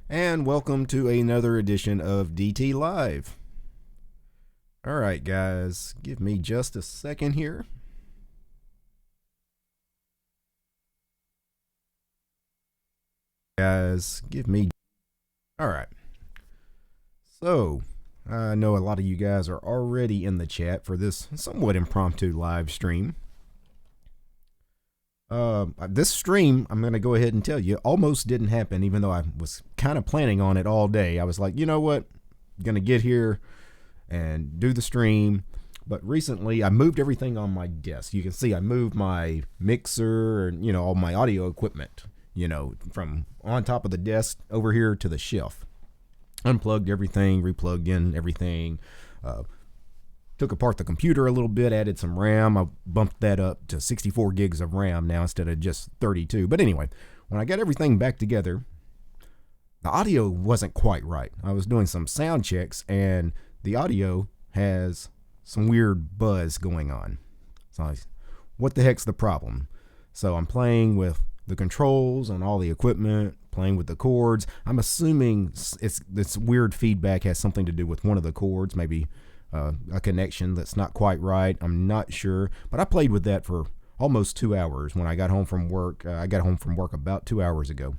And welcome to another edition of DT Live. Alright guys, give me just a second here. Alright. So, I know a lot of you guys are already in the chat for this somewhat impromptu live stream. This stream, I'm going to go ahead and tell you, almost didn't happen, even though I was kind of planning on it all day. I was like, you know what? I'm going to get here and do the stream. But recently, I moved everything on my desk. You can see I moved my mixer and, all my audio equipment, from on top of the desk over here to the shelf. Unplugged everything, replugged in everything, took apart the computer a little bit, added some RAM. I bumped that up to 64 gigs of RAM now instead of just 32. But anyway, when I got everything back together, the audio wasn't quite right. I was doing some sound checks and the audio has some weird buzz going on. So I was, what the heck's the problem? So I'm playing with the controls on all the equipment, playing with the cords. I'm assuming this weird feedback has something to do with one of the cords, maybe a connection that's not quite right. I'm not sure, but I played with that for almost 2 hours when I got home from work. I got home from work about 2 hours ago,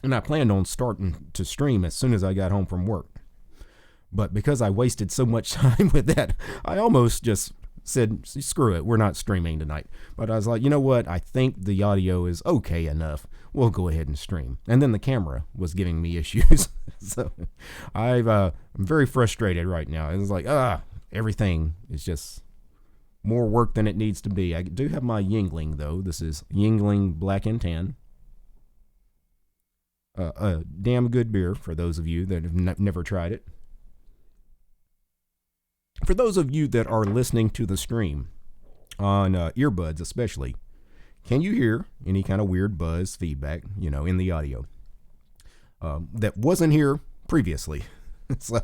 and I planned on starting to stream as soon as I got home from work. But because I wasted so much time with that, I almost just said, screw it, we're not streaming tonight. But I was like, you know what? I think the audio is okay enough. We'll go ahead and stream. And then the camera was giving me issues. So I'm very frustrated right now. It was like, everything is just more work than it needs to be. I do have my Yingling, though. This is Yingling Black and Tan. A damn good beer for those of you that have never tried it. For those of you that are listening to the stream on earbuds especially, can you hear any kind of weird buzz feedback, in the audio that wasn't here previously? So,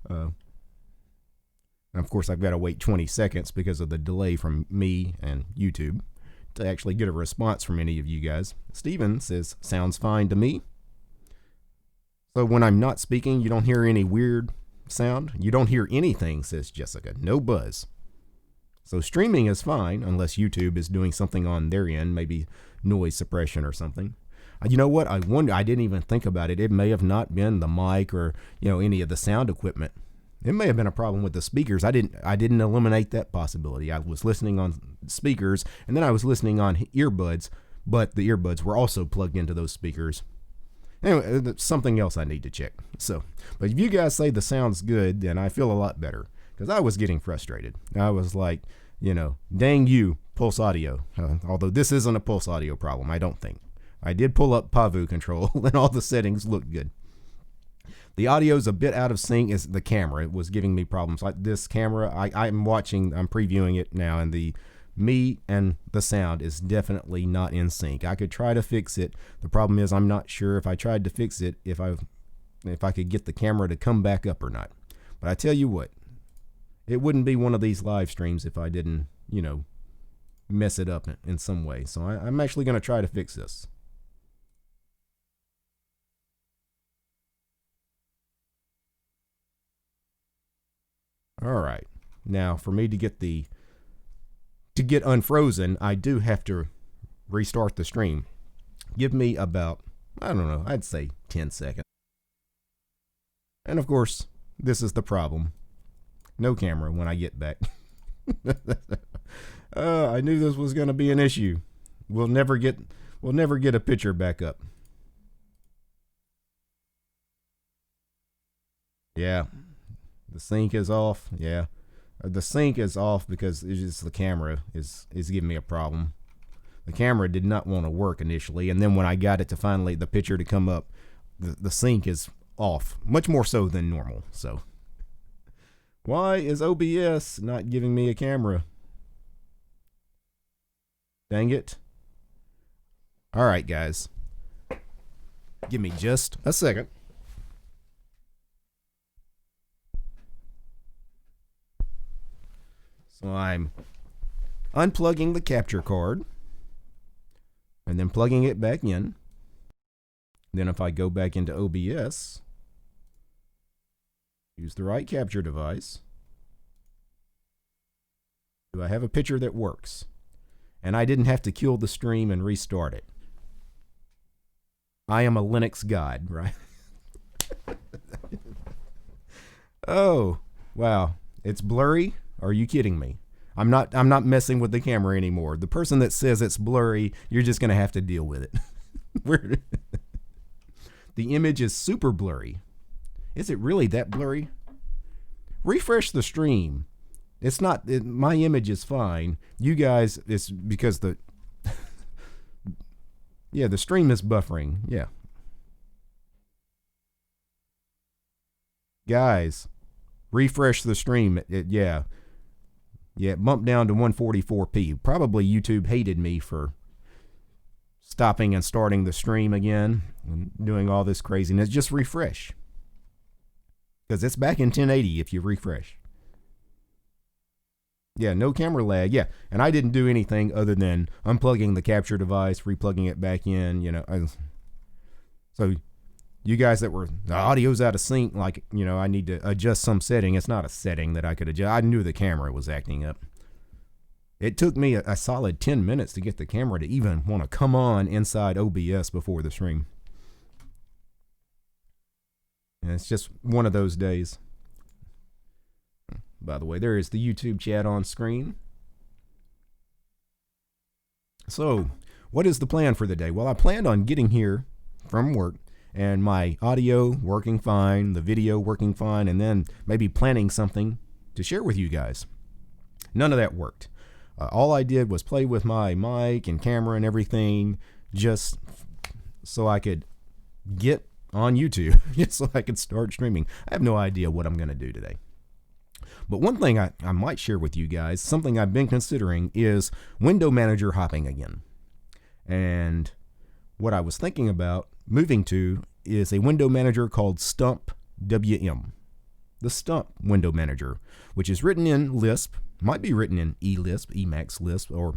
of course, I've got to wait 20 seconds because of the delay from me and YouTube to actually get a response from any of you guys. Steven says, sounds fine to me. So when I'm not speaking, you don't hear any weird sound? You don't hear anything, says Jessica. No buzz. So streaming is fine unless YouTube is doing something on their end, maybe noise suppression or something. You know what? I wonder. I didn't even think about it. It may have not been the mic or any of the sound equipment. It may have been a problem with the speakers. I didn't eliminate that possibility. I was listening on speakers and then I was listening on earbuds, but the earbuds were also plugged into those speakers. Anyway, that's something else I need to check. So, but if you guys say the sound's good, then I feel a lot better because I was getting frustrated. I was like, dang you, Pulse Audio. Although this isn't a Pulse Audio problem, I don't think. I did pull up Pavu control and all the settings look good. The audio's a bit out of sync. Is the camera. It was giving me problems. Like this camera, I'm previewing it now, and me and the sound is definitely not in sync. I could try to fix it. The problem is I'm not sure if I tried to fix it, if I could get the camera to come back up or not. But I tell you what, it wouldn't be one of these live streams if I didn't, mess it up in some way. So I'm actually going to try to fix this. All right. Now for me to get unfrozen, I do have to restart the stream. Give me about, I don't know, I'd say 10 seconds. And of course, this is the problem. No camera when I get back. I knew this was going to be an issue. We'll never get a picture back up. Yeah. The sync is off. Yeah. The sync is off because it's just the camera is giving me a problem. The camera did not want to work initially, and then when I got it to finally the picture to come up, the sync is off, much more so than normal. So why is OBS not giving me a camera? Dang it. All right, guys. Give me just a second. So I'm unplugging the capture card and then plugging it back in. Then if I go back into OBS, use the right capture device, do I have a picture that works? And I didn't have to kill the stream and restart it. I am a Linux god, right? Oh, wow. It's blurry? Are you kidding me? I'm not messing with the camera anymore. The person that says it's blurry, you're just going to have to deal with it. The image is super blurry. Is it really that blurry? Refresh the stream. It's not, my image is fine. You guys, it's because the, yeah, the stream is buffering. Yeah. Guys, refresh the stream. Yeah, it bumped down to 144p. Probably YouTube hated me for stopping and starting the stream again and doing all this craziness. Just refresh. Because it's back in 1080 if you refresh. Yeah, no camera lag. Yeah, and I didn't do anything other than unplugging the capture device, replugging it back in, you know. So you guys that were, the audio's out of sync, like, you know, I need to adjust some setting. It's not a setting that I could adjust. I knew the camera was acting up. It took me a solid 10 minutes to get the camera to even want to come on inside OBS before the stream. And it's just one of those days. By the way, there is the YouTube chat on screen. So, what is the plan for the day? Well, I planned on getting here from work and my audio working fine, the video working fine, and then maybe planning something to share with you guys. None of that worked. All I did was play with my mic and camera and everything just so I could get on YouTube, just so I could start streaming. I have no idea what I'm going to do today. But one thing I might share with you guys, something I've been considering, is window manager hopping again. And what I was thinking about moving to is a window manager called StumpWM. The Stump window manager, which is written in Lisp, might be written in eLisp, Emacs Lisp, or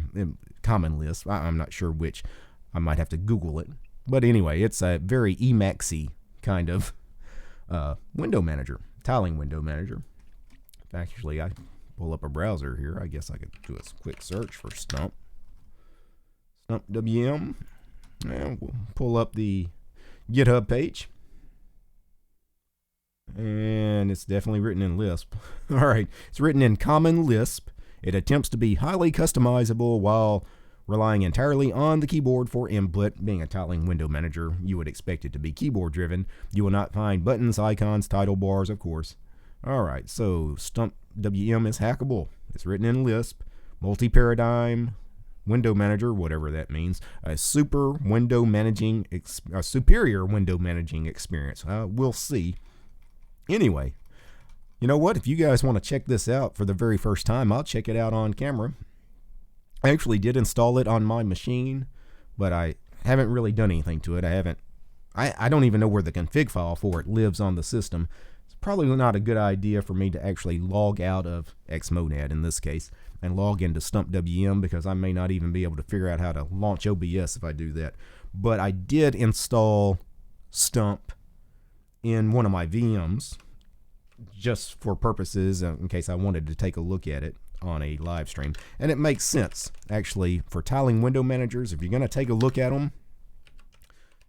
Common Lisp. I'm not sure which. I might have to Google it. But anyway, it's a very Emacsy kind of window manager, tiling window manager. Actually, I pull up a browser here. I guess I could do a quick search for StumpWM. And we'll pull up the GitHub page. And it's definitely written in Lisp. All right, it's written in Common Lisp. It attempts to be highly customizable while relying entirely on the keyboard for input. Being a tiling window manager, you would expect it to be keyboard driven. You will not find buttons, icons, title bars, of course. All right, so StumpWM is hackable. It's written in Lisp, multi-paradigm window manager, whatever that means. A superior window managing experience. We'll see. Anyway, you know what? If you guys want to check this out for the very first time, I'll check it out on camera. I actually did install it on my machine, but I haven't really done anything to it. I don't even know where the config file for it lives on the system. It's probably not a good idea for me to actually log out of Xmonad in this case and log into StumpWM, because I may not even be able to figure out how to launch OBS if I do that. But I did install Stump in one of my VMs just for purposes in case I wanted to take a look at it on a live stream. And it makes sense, actually, for tiling window managers, if you're going to take a look at them,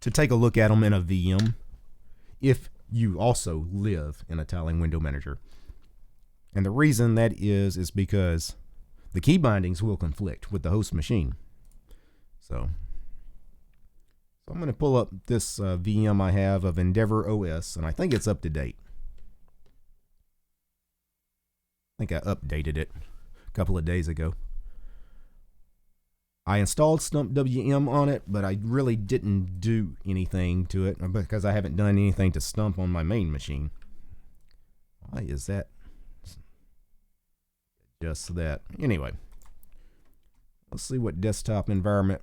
to take a look at them in a VM if you also live in a tiling window manager. And the reason that is because the key bindings will conflict with the host machine. So I'm going to pull up this VM I have of Endeavor OS, and I think it's up to date. I think I updated it a couple of days ago. I installed StumpWM on it, but I really didn't do anything to it because I haven't done anything to Stump on my main machine. Why is that? Just that. Anyway, let's see what desktop environment,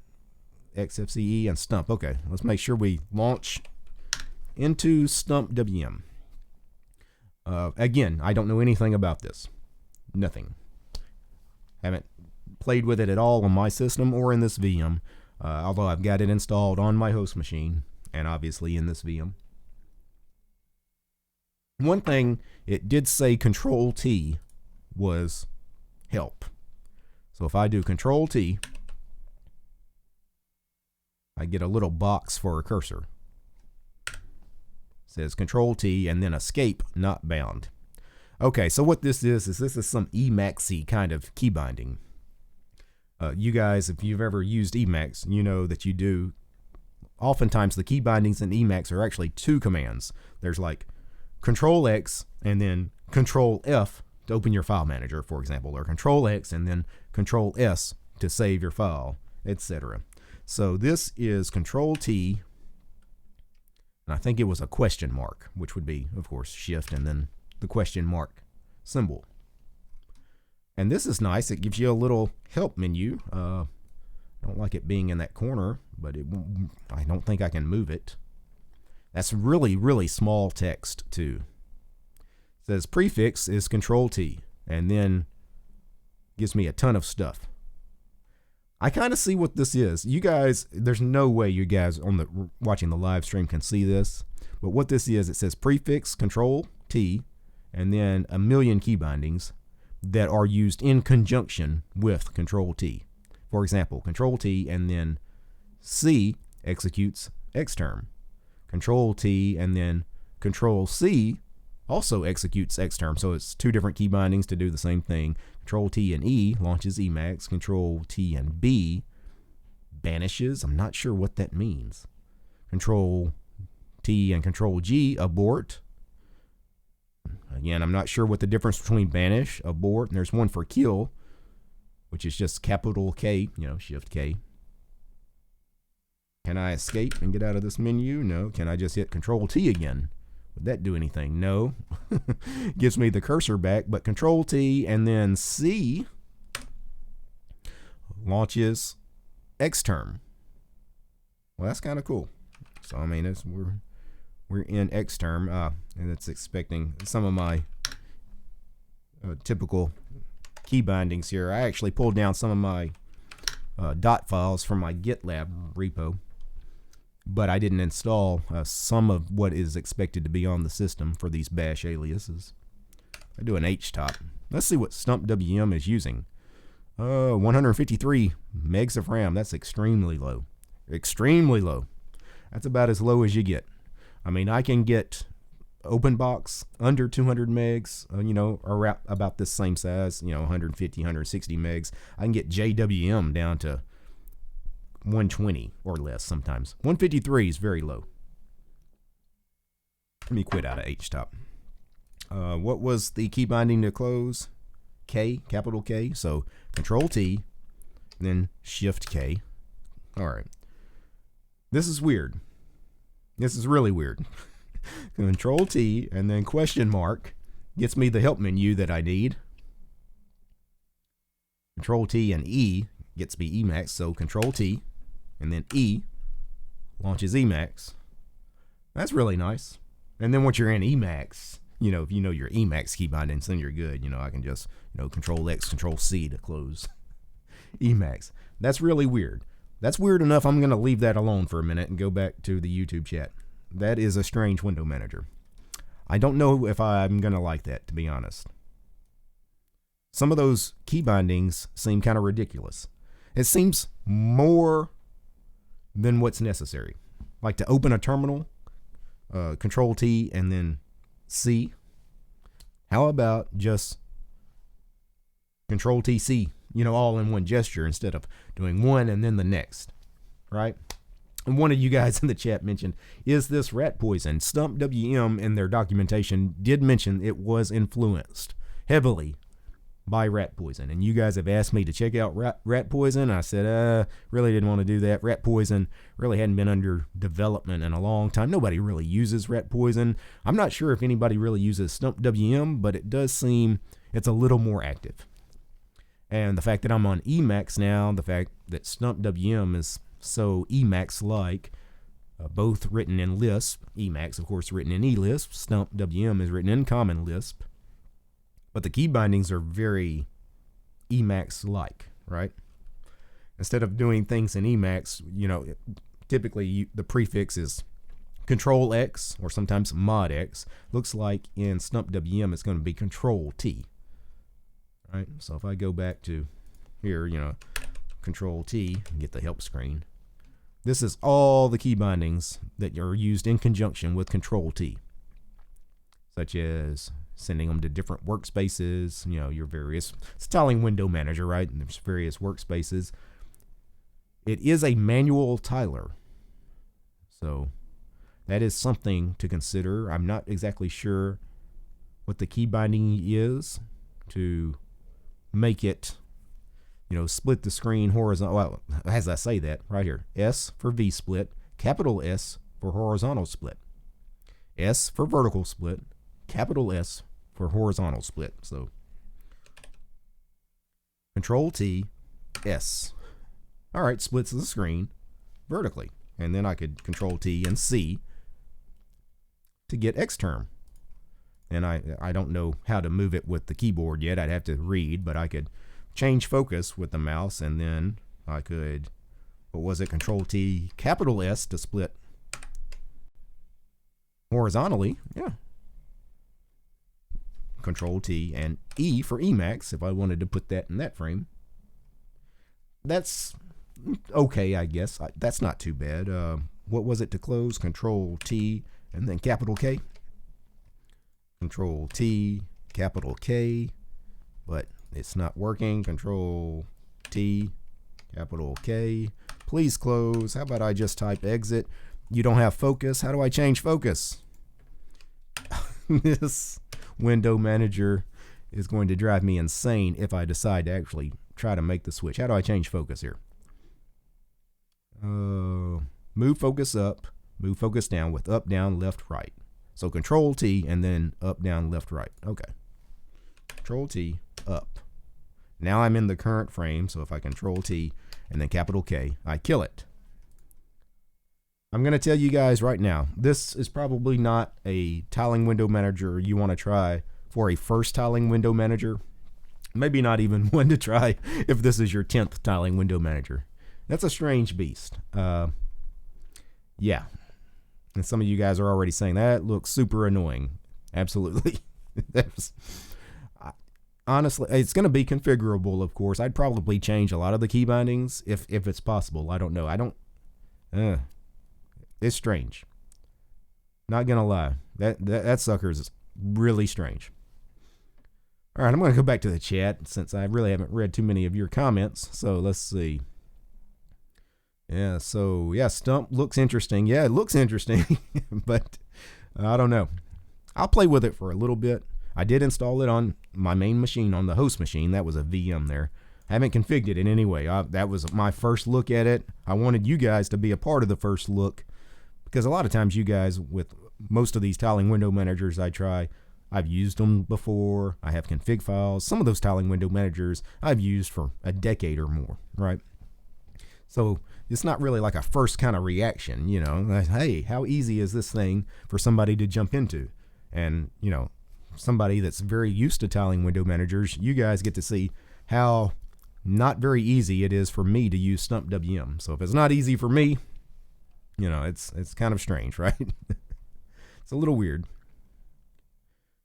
XFCE and Stump. Okay, let's make sure we launch into StumpWM. Again, I don't know anything about this. Nothing. Haven't played with it at all on my system or in this VM, although I've got it installed on my host machine and obviously in this VM. One thing it did say Control T was help. So if I do Control T, I get a little box for a cursor. It says Control T and then escape not bound. Okay, so what this is this is some Emacs-y kind of key binding. You guys, if you've ever used Emacs, you know that you do. Oftentimes the key bindings in Emacs are actually two commands. There's like Control X and then Control F to open your file manager, for example, or Control X and then Control S to save your file, etc. So this is Control T, and I think it was a question mark, which would be, of course, Shift and then the question mark symbol. And this is nice. It gives you a little help menu. I don't like it being in that corner, but I don't think I can move it. That's really, really small text, too. It says prefix is Control T, and then gives me a ton of stuff. I kind of see what this is. You guys, there's no way you guys watching the live stream can see this, but what this is, it says prefix Control T, and then a million key bindings that are used in conjunction with Control T. For example, Control T and then C executes xterm. Control T and then Control C also executes xterm. So it's two different key bindings to do the same thing. Control T and E launches Emacs. Control T and B banishes. I'm not sure what that means. Control T and Control G abort. Again, I'm not sure what the difference between banish, abort, and there's one for kill, which is just capital K, Shift K. Can I escape and get out of this menu? No. Can I just hit Control T again? Would that do anything? No. Gives me the cursor back, but Control T and then C launches xterm. Well, that's kind of cool. So, I mean, we're in xterm, and it's expecting some of my typical key bindings here. I actually pulled down some of my dot files from my GitLab repo, but I didn't install some of what is expected to be on the system for these bash aliases. I do an htop. Let's see what StumpWM is using. 153 megs of RAM. That's extremely low. Extremely low. That's about as low as you get. I mean, I can get OpenBox under 200 megs, or about this same size, 150, 160 megs. I can get JWM down to 120 or less sometimes. 153 is very low. Let me quit out of htop. What was the key binding to close? K, capital K. So Control T, then Shift K. All right. This is weird. This is really weird. Control T and then question mark gets me the help menu that I need. Control T and E gets me Emacs. So Control T and then E launches Emacs. That's really nice. And then once you're in Emacs, if you know your Emacs key bindings, then you're good. I can just, Control X, Control C to close Emacs. That's really weird. That's weird enough. I'm going to leave that alone for a minute and go back to the YouTube chat. That is a strange window manager. I don't know if I'm going to like that, to be honest. Some of those key bindings seem kind of ridiculous. It seems more than what's necessary. Like to open a terminal, Control T and then C. How about just Control T C, all in one gesture instead of doing one and then the next, right? And one of you guys in the chat mentioned, is this rat poison? StumpWM in their documentation did mention it was influenced heavily by rat poison. And you guys have asked me to check out rat poison. I said, really didn't want to do that. Rat poison really hadn't been under development in a long time. Nobody really uses rat poison. I'm not sure if anybody really uses StumpWM, but it does seem it's a little more active. And the fact that I'm on Emacs now, the fact that StumpWM is so Emacs-like, both written in Lisp, Emacs, of course, written in eLisp, StumpWM is written in Common Lisp, but the key bindings are very Emacs-like, right? Instead of doing things in Emacs, typically the prefix is Control X, or sometimes Mod X. Looks like in StumpWM it's going to be Control T. Right? So if I go back to here, Control T, and get the help screen. This is all the key bindings that are used in conjunction with Control T, such as sending them to different workspaces, your various, it's tiling window manager, right? And there's various workspaces. It is a manual tiler, so that is something to consider. I'm not exactly sure what the key binding is to make it, split the screen horizontal. Well, as I say that right here, S for V split, capital S for horizontal split, S for vertical split, capital S for horizontal split. So Control T, S. All right, splits the screen vertically. And then I could Control T and C to get X term. And I don't know how to move it with the keyboard yet. I'd have to read, but I could change focus with the mouse, and then I could, Control T, capital S to split horizontally. Yeah. Control T and E for Emax if I wanted to put that in that frame. That's okay, I guess. That's not too bad. What was it to close? Control T and then capital K. Control T, capital K, but it's not working. Control T, capital K. Please close. How about I just type exit? You don't have focus. How do I change focus? This window manager is going to drive me insane if I decide to actually try to make the switch. How do I change focus here? Move focus up, move focus down with up, down, left, right. So Control T and then up, down, left, right. Okay. Control T, up. Now I'm in the current frame, so if I Control T and then capital K, I kill it. I'm going to tell you guys right now, this is probably not a tiling window manager you want to try for a first tiling window manager. Maybe not even one to try if this is your 10th tiling window manager. That's a strange beast. Yeah. And some of you guys are already saying that looks super annoying. Absolutely. Honestly, it's going to be configurable, of course. I'd probably change a lot of the key bindings if it's possible. I don't know. It's strange. Not going to lie. That sucker is really strange. All right, I'm going to go back to the chat since I really haven't read too many of your comments. So let's see. Yeah, so yeah, Stump looks interesting. Yeah, it looks interesting, but I don't know. I'll play with it for a little bit. I did install it on my main machine, on the host machine. That was a VM there. I haven't configured it in any way. That was my first look at it. I wanted you guys to be a part of the first look because a lot of times you guys, with most of these tiling window managers I try, I've used them before. I have config files. Some of those tiling window managers I've used for a decade or more, right? So it's not really like a first kind of reaction, like, hey, how easy is this thing for somebody to jump into? And, somebody that's very used to tiling window managers, you guys get to see how not very easy it is for me to use StumpWM. So if it's not easy for me, it's kind of strange, right? It's a little weird.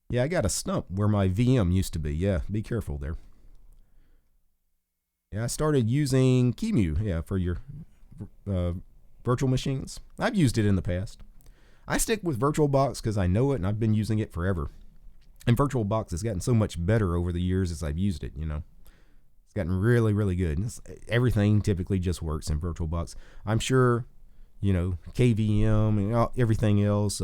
Yeah, I got a stump where my VM used to be. Yeah, be careful there. Yeah, I started using QEMU, for your virtual machines. I've used it in the past. I stick with VirtualBox because I know it and I've been using it forever. And VirtualBox has gotten so much better over the years as I've used it, It's gotten really, really good. Everything typically just works in VirtualBox. I'm sure, KVM and everything else,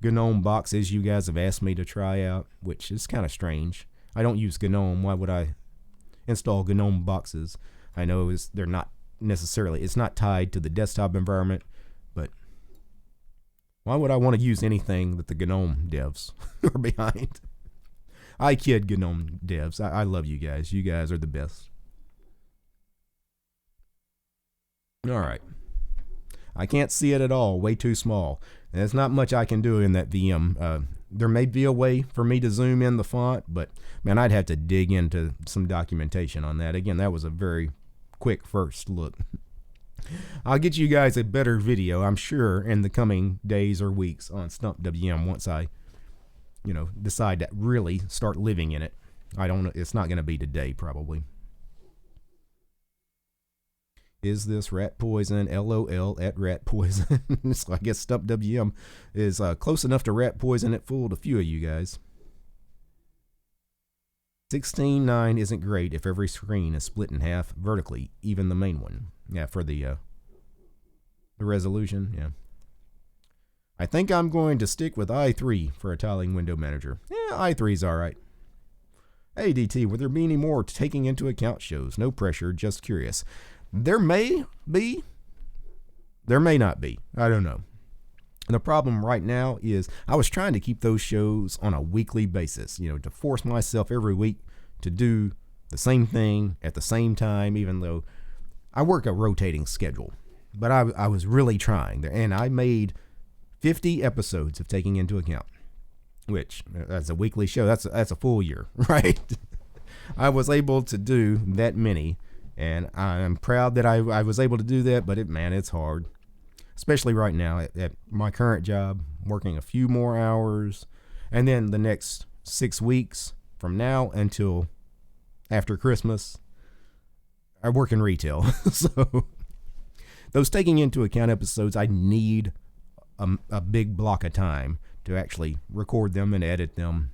GNOME boxes you guys have asked me to try out, which is kind of strange. I don't use GNOME. Why would I install GNOME boxes? I know they're not necessarily, it's not tied to the desktop environment, but why would I want to use anything that the GNOME devs are behind? I kid GNOME devs. I love you guys. You guys are the best. All right. I can't see it at all. Way too small. There's not much I can do in that VM. There may be a way for me to zoom in the font, but man, I'd have to dig into some documentation on that. Again, that was a very quick first look. I'll get you guys a better video, I'm sure, in the coming days or weeks on StumpWM once I, decide to really start living in it. I don't know. It's not going to be today, probably. Is this rat poison? LOL at rat poison. So I guess StumpWM is close enough to rat poison it fooled a few of you guys. 16:9 isn't great if every screen is split in half vertically, even the main one. Yeah, for the resolution, yeah. I think I'm going to stick with i3 for a tiling window manager. Yeah, i3's all right. Hey, DT, will there be any more taking into account shows? No pressure, just curious. There may be. There may not be. I don't know. And the problem right now is I was trying to keep those shows on a weekly basis, to force myself every week to do the same thing at the same time, even though I work a rotating schedule. But I was really trying there, and I made 50 episodes of Taking Into Account, which that's a weekly show. That's a full year, right? I was able to do that many, and I'm proud that I was able to do that, but it's hard. Especially right now at my current job, working a few more hours, and then the next 6 weeks from now until after Christmas, I work in retail. So those Taking Into Account episodes, I need a big block of time to actually record them and edit them.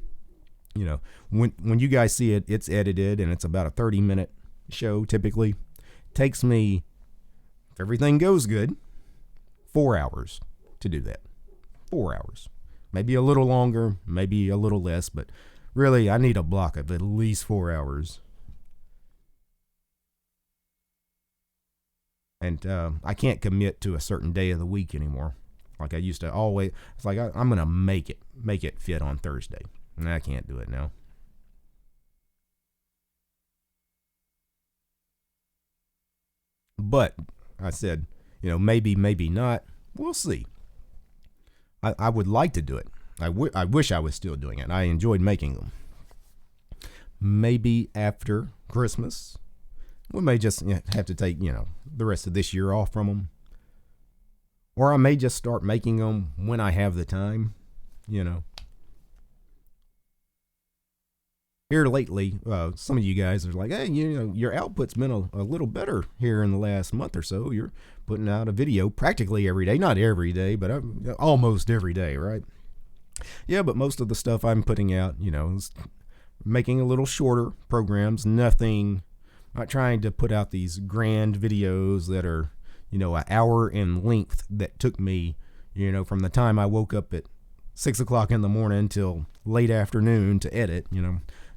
When you guys see it, it's edited, and it's about a 30-minute show typically. Takes me, if everything goes good, 4 hours to do that. 4 hours. Maybe a little longer, maybe a little less, but really I need a block of at least 4 hours. And I can't commit to a certain day of the week anymore. Like I used to always. It's like I'm going to make it fit on Thursday. And I can't do it now. But I said, maybe, maybe not. We'll see. I would like to do it. I wish I was still doing it. I enjoyed making them. Maybe after Christmas. We may just have to take, the rest of this year off from them. Or I may just start making them when I have the time, Here lately, some of you guys are like, hey, your output's been a little better here in the last month or so. You're putting out a video practically every day. Not every day, but almost every day, right? Yeah, but most of the stuff I'm putting out, is making a little shorter programs. Nothing, not trying to put out these grand videos that are, an hour in length that took me, from the time I woke up at 6 o'clock in the morning till late afternoon to edit,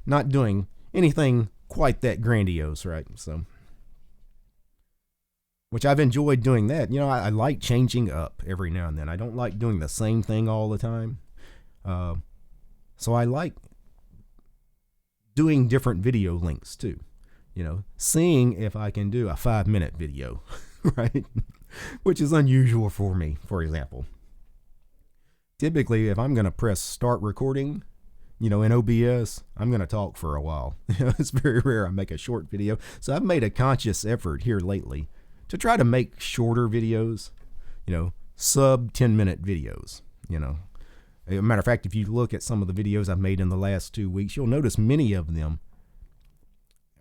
not doing anything quite that grandiose, right? So, which I've enjoyed doing that. I like changing up every now and then. I don't like doing the same thing all the time. So I like doing different video links too. Seeing if I can do a 5-minute video, right? Which is unusual for me, for example. Typically, if I'm going to press start recording, in OBS, I'm going to talk for a while. It's very rare I make a short video. So I've made a conscious effort here lately to try to make shorter videos, sub 10-minute videos, As a matter of fact, if you look at some of the videos I've made in the last 2 weeks, you'll notice many of them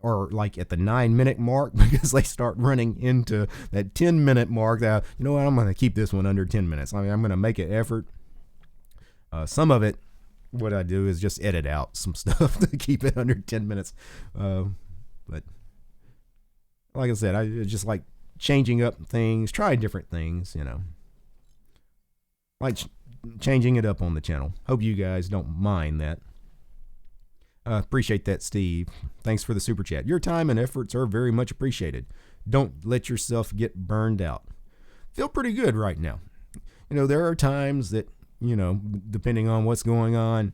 are like at the 9-minute mark because they start running into that 10-minute mark. That, I'm going to keep this one under 10 minutes. I'm going to make an effort. Some of it, what I do is just edit out some stuff to keep it under 10 minutes. But like I said, I just like changing up things, try different things, like changing it up on the channel. Hope you guys don't mind that. Appreciate that, Steve. Thanks for the super chat. Your time and efforts are very much appreciated. Don't let yourself get burned out. Feel pretty good right now. There are times that, depending on what's going on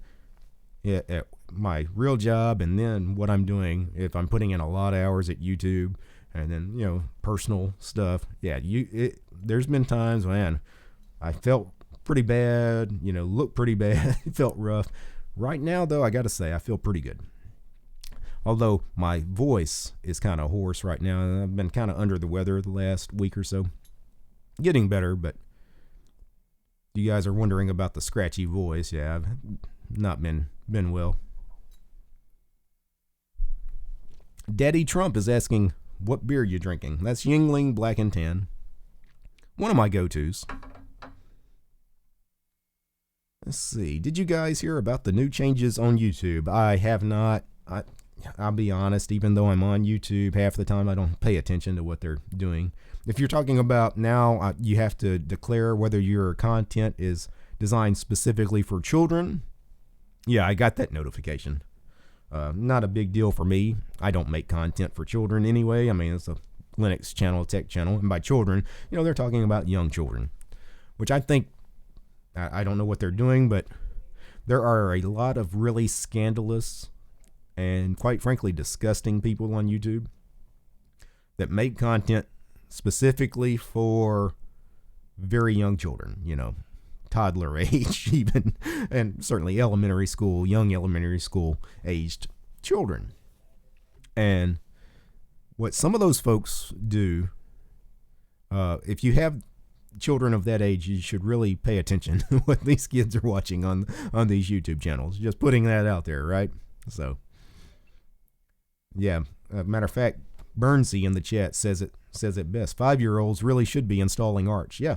at my real job and then what I'm doing, if I'm putting in a lot of hours at YouTube and then, personal stuff. Yeah, there's been times when I felt pretty bad, looked pretty bad, felt rough. Right now, though, I got to say, I feel pretty good. Although my voice is kind of hoarse right now. I've been kind of under the weather the last week or so. Getting better, but you guys are wondering about the scratchy voice. Yeah, I've not been well. Daddy Trump is asking what beer you drinking. That's Yingling Black and Tan. One of my go-tos. Let's see. Did you guys hear about the new changes on YouTube? I have not. I'll be honest, even though I'm on YouTube, half the time I don't pay attention to what they're doing. If you're talking about now, you have to declare whether your content is designed specifically for children. Yeah, I got that notification. Not a big deal for me. I don't make content for children anyway. I mean, it's a Linux channel, tech channel. And by children, they're talking about young children, which I think, I don't know what they're doing, but there are a lot of really scandalous and quite frankly disgusting people on YouTube that make content specifically for very young children, toddler age even, and certainly elementary school, young elementary school aged children. And what some of those folks do, if you have children of that age, you should really pay attention to what these kids are watching on these YouTube channels. Just putting that out there, right? So, yeah. Matter of fact, Burnsy in the chat says it best. 5-year-olds really should be installing Arch. Yeah.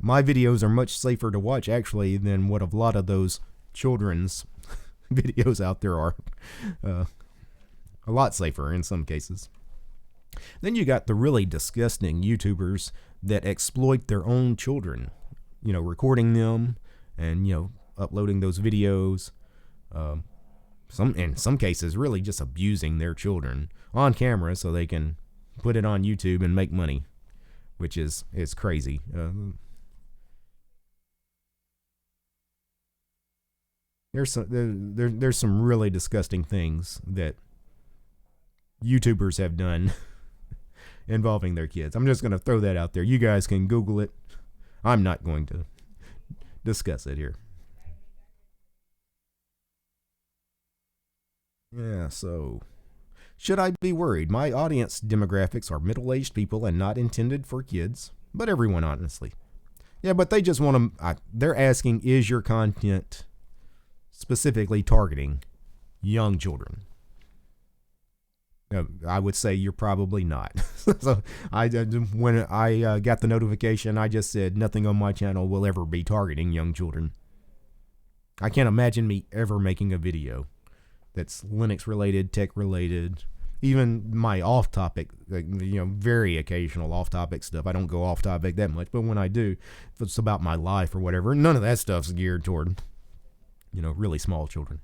My videos are much safer to watch actually than what a lot of those children's videos out there are. A lot safer in some cases. Then you got the really disgusting YouTubers that exploit their own children, recording them and, uploading those videos. In some cases, really just abusing their children on camera so they can put it on YouTube and make money, which is crazy. There's some really disgusting things that YouTubers have done involving their kids. I'm just going to throw that out there. You guys can Google it. I'm not going to discuss it here. Yeah, so should I be worried? My audience demographics are middle-aged people and not intended for kids, but everyone, honestly. Yeah, but they just want to, they're asking, is your content specifically targeting young children? I would say you're probably not. So when I got the notification, I just said nothing on my channel will ever be targeting young children. I can't imagine me ever making a video that's Linux related, tech related, even my off topic, very occasional off topic stuff. I don't go off topic that much, but when I do, if it's about my life or whatever, none of that stuff's geared toward, really small children.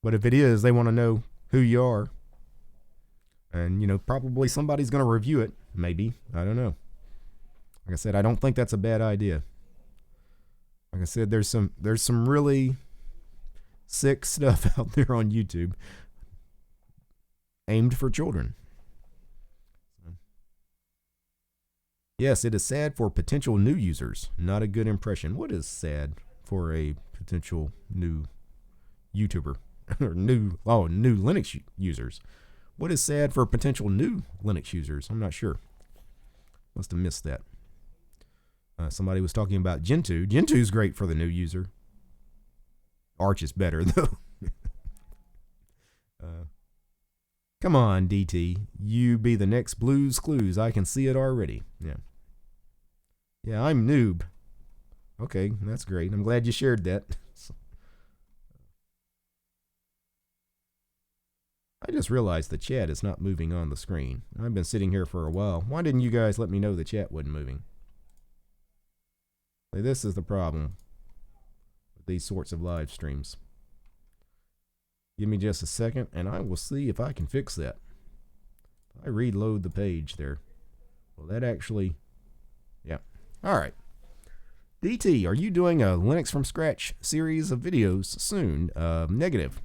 But if it is, they want to know who you are. And, probably somebody's going to review it. Maybe. I don't know. Like I said, I don't think that's a bad idea. Like I said, there's some really sick stuff out there on YouTube aimed for children. Yes, it is sad for potential new users. Not a good impression. What is sad for a potential new YouTuber? Or new Linux users. What is sad for potential new Linux users? I'm not sure. Must have missed that. Somebody was talking about Gentoo. Gentoo is great for the new user. Arch is better though. Come on, DT. You be the next Blues Clues. I can see it already. Yeah, I'm noob. Okay, that's great. I'm glad you shared that. I just realized the chat is not moving on the screen. I've been sitting here for a while. Why didn't you guys let me know the chat wasn't moving? This is the problem with these sorts of live streams. Give me just a second and I will see if I can fix that. I reload the page there. Well, that actually, yeah. All right. DT, are you doing a Linux from scratch series of videos soon? Negative.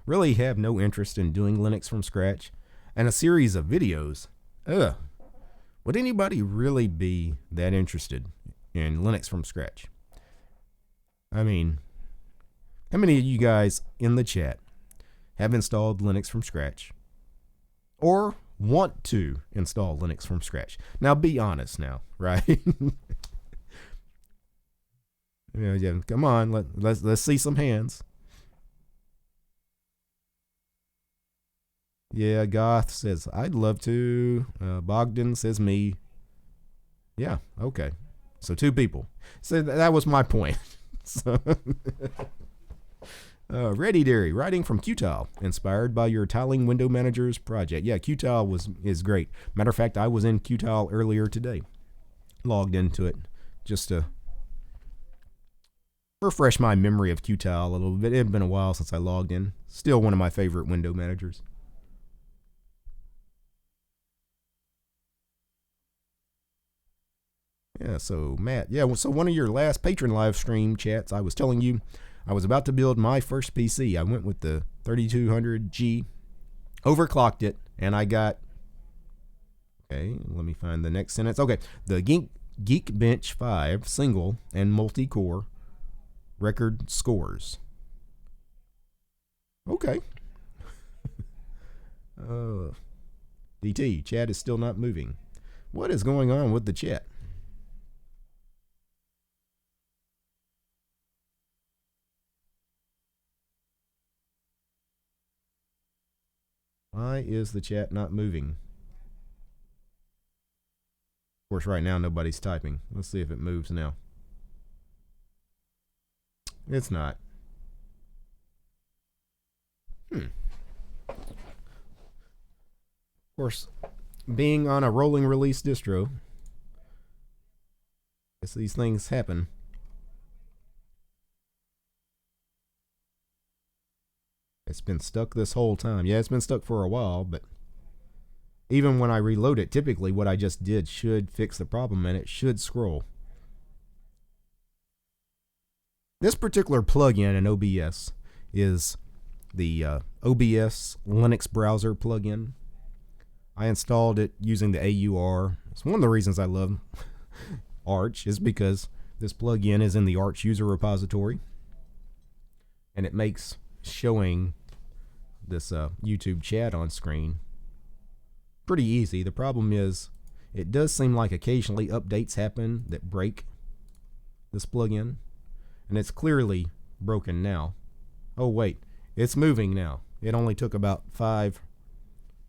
Really have no interest in doing Linux from scratch. And a series of videos. Would anybody really be that interested in Linux from scratch? I mean, how many of you guys in the chat have installed Linux from scratch or want to install Linux from scratch? Now, be honest now, right? Yeah, come on, let's see some hands. Yeah, Goth says, I'd love to. Bogdan says me. Yeah, okay. So 2 people. So that was my point. So Ready Dairy, writing from Qtile, inspired by your tiling window manager's project. Yeah, Qtile is great. Matter of fact, I was in Qtile earlier today. Logged into it just to refresh my memory of Qtile a little bit. It had been a while since I logged in. Still one of my favorite window managers. Yeah, so Matt, yeah, so one of your last patron live stream chats, I was telling you I was about to build my first PC. I went with the 3200G, overclocked it, and I got, okay, let me find the next sentence. Okay, the Geekbench 5 single and multi-core record scores. Okay. DT, chat is still not moving. What is going on with the chat? Why is the chat not moving? Of course, right now nobody's typing. Let's see if it moves now. It's not. Of course, being on a rolling release distro, guess these things happen. It's been stuck this whole time. Yeah, it's been stuck for a while, but even when I reload it, typically what I just did should fix the problem and it should scroll. This particular plugin in OBS is the OBS Linux browser plugin. I installed it using the AUR. It's one of the reasons I love Arch is because this plugin is in the Arch user repository, and it makes showing this YouTube chat on screen pretty easy. The problem is it does seem like occasionally updates happen that break this plugin, and it's clearly broken now. Oh wait, it's moving now. It only took about 5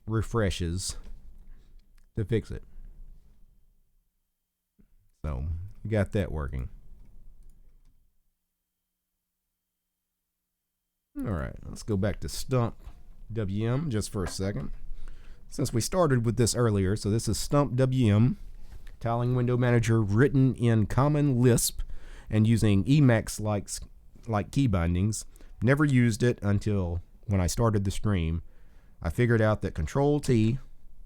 refreshes to fix it. So we got that working. All right, let's go back to StumpWM just for a second. Since we started with this earlier, so this is StumpWM, tiling window manager written in Common Lisp and using Emacs like key bindings. Never used it until when I started the stream. I figured out that Control-T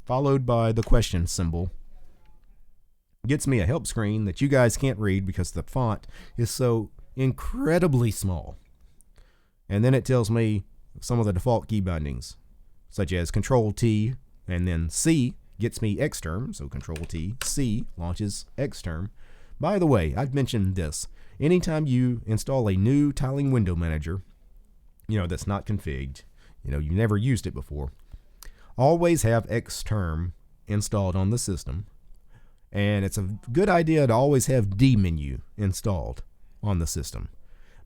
followed by the question symbol gets me a help screen that you guys can't read because the font is so incredibly small. And then it tells me some of the default key bindings, such as Control-T and then C gets me Xterm. So Control-T, C launches Xterm. By the way, I've mentioned this. Anytime you install a new tiling window manager, that's not configured, you never used it before, always have Xterm installed on the system. And it's a good idea to always have dmenu installed on the system.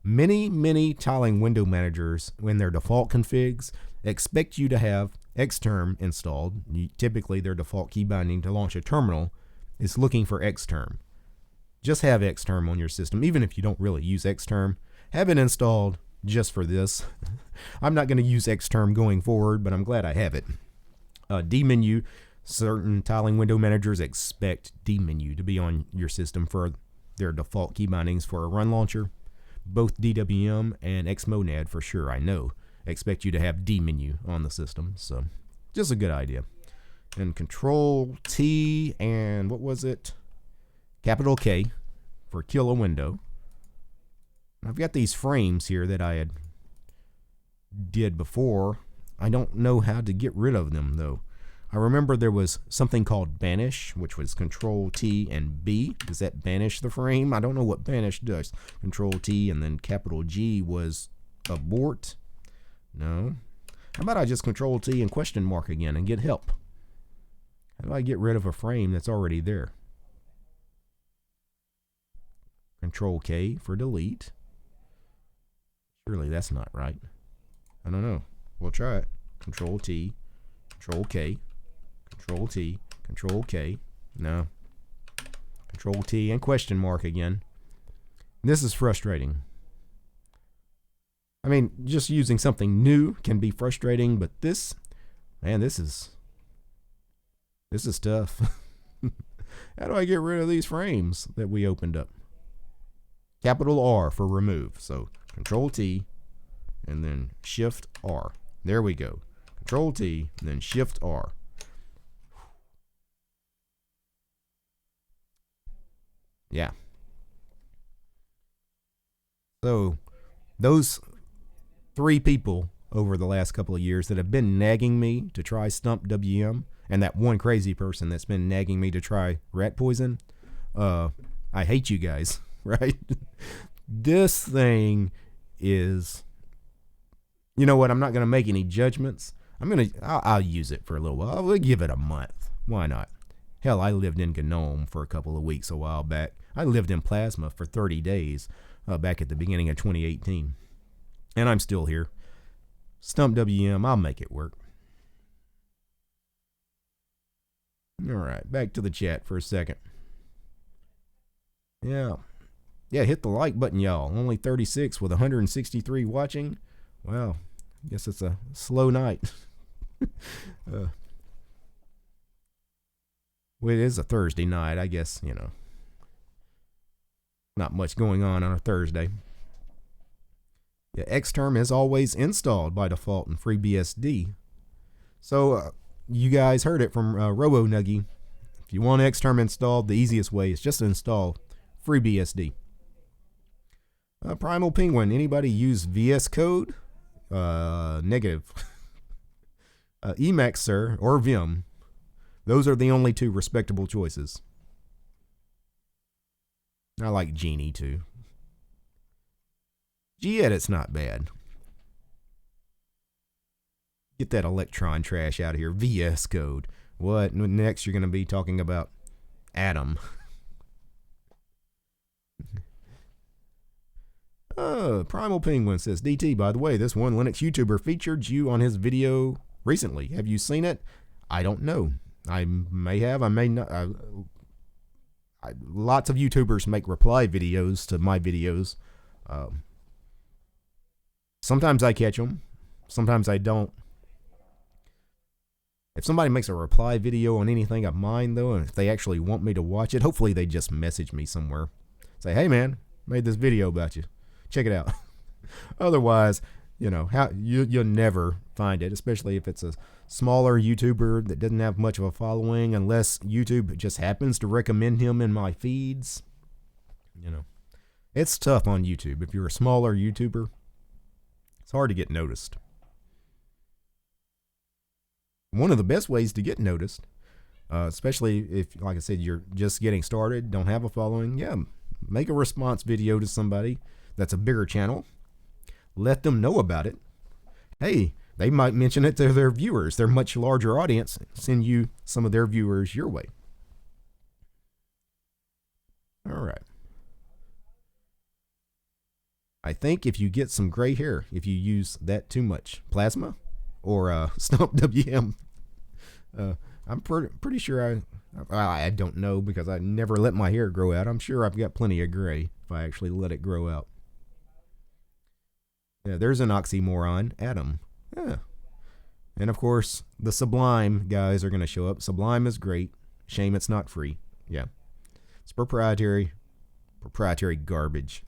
Many tiling window managers, when their default configs, expect you to have Xterm installed. Typically, their default key binding to launch a terminal is looking for Xterm. Just have Xterm on your system. Even if you don't really use Xterm, have it installed just for this. I'm not going to use Xterm going forward, but I'm glad I have it. Dmenu, certain tiling window managers expect dmenu to be on your system for their default key bindings for a run launcher. Both DWM and Xmonad for sure, I know, expect you to have dmenu on the system. So just a good idea. And Control-T and what was it? Capital K for kill a window. I've got these frames here that I had did before. I don't know how to get rid of them though. I I remember there was something called banish, which was Control T and B. Does that banish the frame? I don't know what banish does. Control T and then capital G was abort. No. How about I just Control T and question mark again and get help? How do I get rid of a frame that's already there? Control K for delete. Surely that's not right. I don't know. We'll try it. Control T, Control K, Control T, Control K. No. Control T and question mark again. This is frustrating. I mean, just using something new can be frustrating, but this, man, this is tough. How do I get rid of these frames that we opened up? Capital R for remove. So Control T and then Shift R. There we go. Control T and then Shift R. Yeah. So those 3 people over the last couple of years that have been nagging me to try StumpWM, and that one crazy person that's been nagging me to try rat poison, I hate you guys, right? This thing is, you know what, I'm not going to make any judgments. I'll use it for a little while. We'll give it a month. Why not? Hell, I lived in GNOME for a couple of weeks a while back. I lived in Plasma for 30 days back at the beginning of 2018. And I'm still here. StumpWM, I'll make it work. All right, back to the chat for a second. Yeah, hit the like button, y'all. Only 36 with 163 watching. Wow, guess it's a slow night. Well, it is a Thursday night, I guess, you know. Not much going on a Thursday. Yeah, Xterm is always installed by default in FreeBSD. So you guys heard it from RoboNuggy. If you want Xterm installed, the easiest way is just to install FreeBSD. Primal Penguin, anybody use VS Code? Negative. Emacs, sir, or Vim. Those are the only 2 respectable choices. I like Genie too. Gedit's not bad. Get that Electron trash out of here. VS Code. What? Next you're going to be talking about Atom. Primal Penguin says, DT, by the way, this one Linux YouTuber featured you on his video recently. Have you seen it? I don't know. I may have. I may not. Lots of YouTubers make reply videos to my videos. Sometimes I catch them. Sometimes I don't. If somebody makes a reply video on anything of mine, though, and if they actually want me to watch it, hopefully they just message me somewhere. Say, hey, man, made this video about you. Check it out. Otherwise, you know, you'll never find it, especially if it's a smaller YouTuber that doesn't have much of a following, unless YouTube just happens to recommend him in my feeds. You know, it's tough on YouTube. If you're a smaller YouTuber, it's hard to get noticed. One of the best ways to get noticed, especially if, like I said, you're just getting started, don't have a following, yeah, make a response video to somebody that's a bigger channel. Let them know about it. Hey, they might mention it to their viewers. They're a much larger audience. Send you some of their viewers your way. All right. I think if you get some gray hair, if you use that too much, Plasma or StumpWM, I'm pretty sure I don't know because I never let my hair grow out. I'm sure I've got plenty of gray if I actually let it grow out. Yeah, there's an oxymoron, Atom. Yeah. And of course, the Sublime guys are going to show up. Sublime is great. Shame it's not free. Yeah. It's proprietary garbage.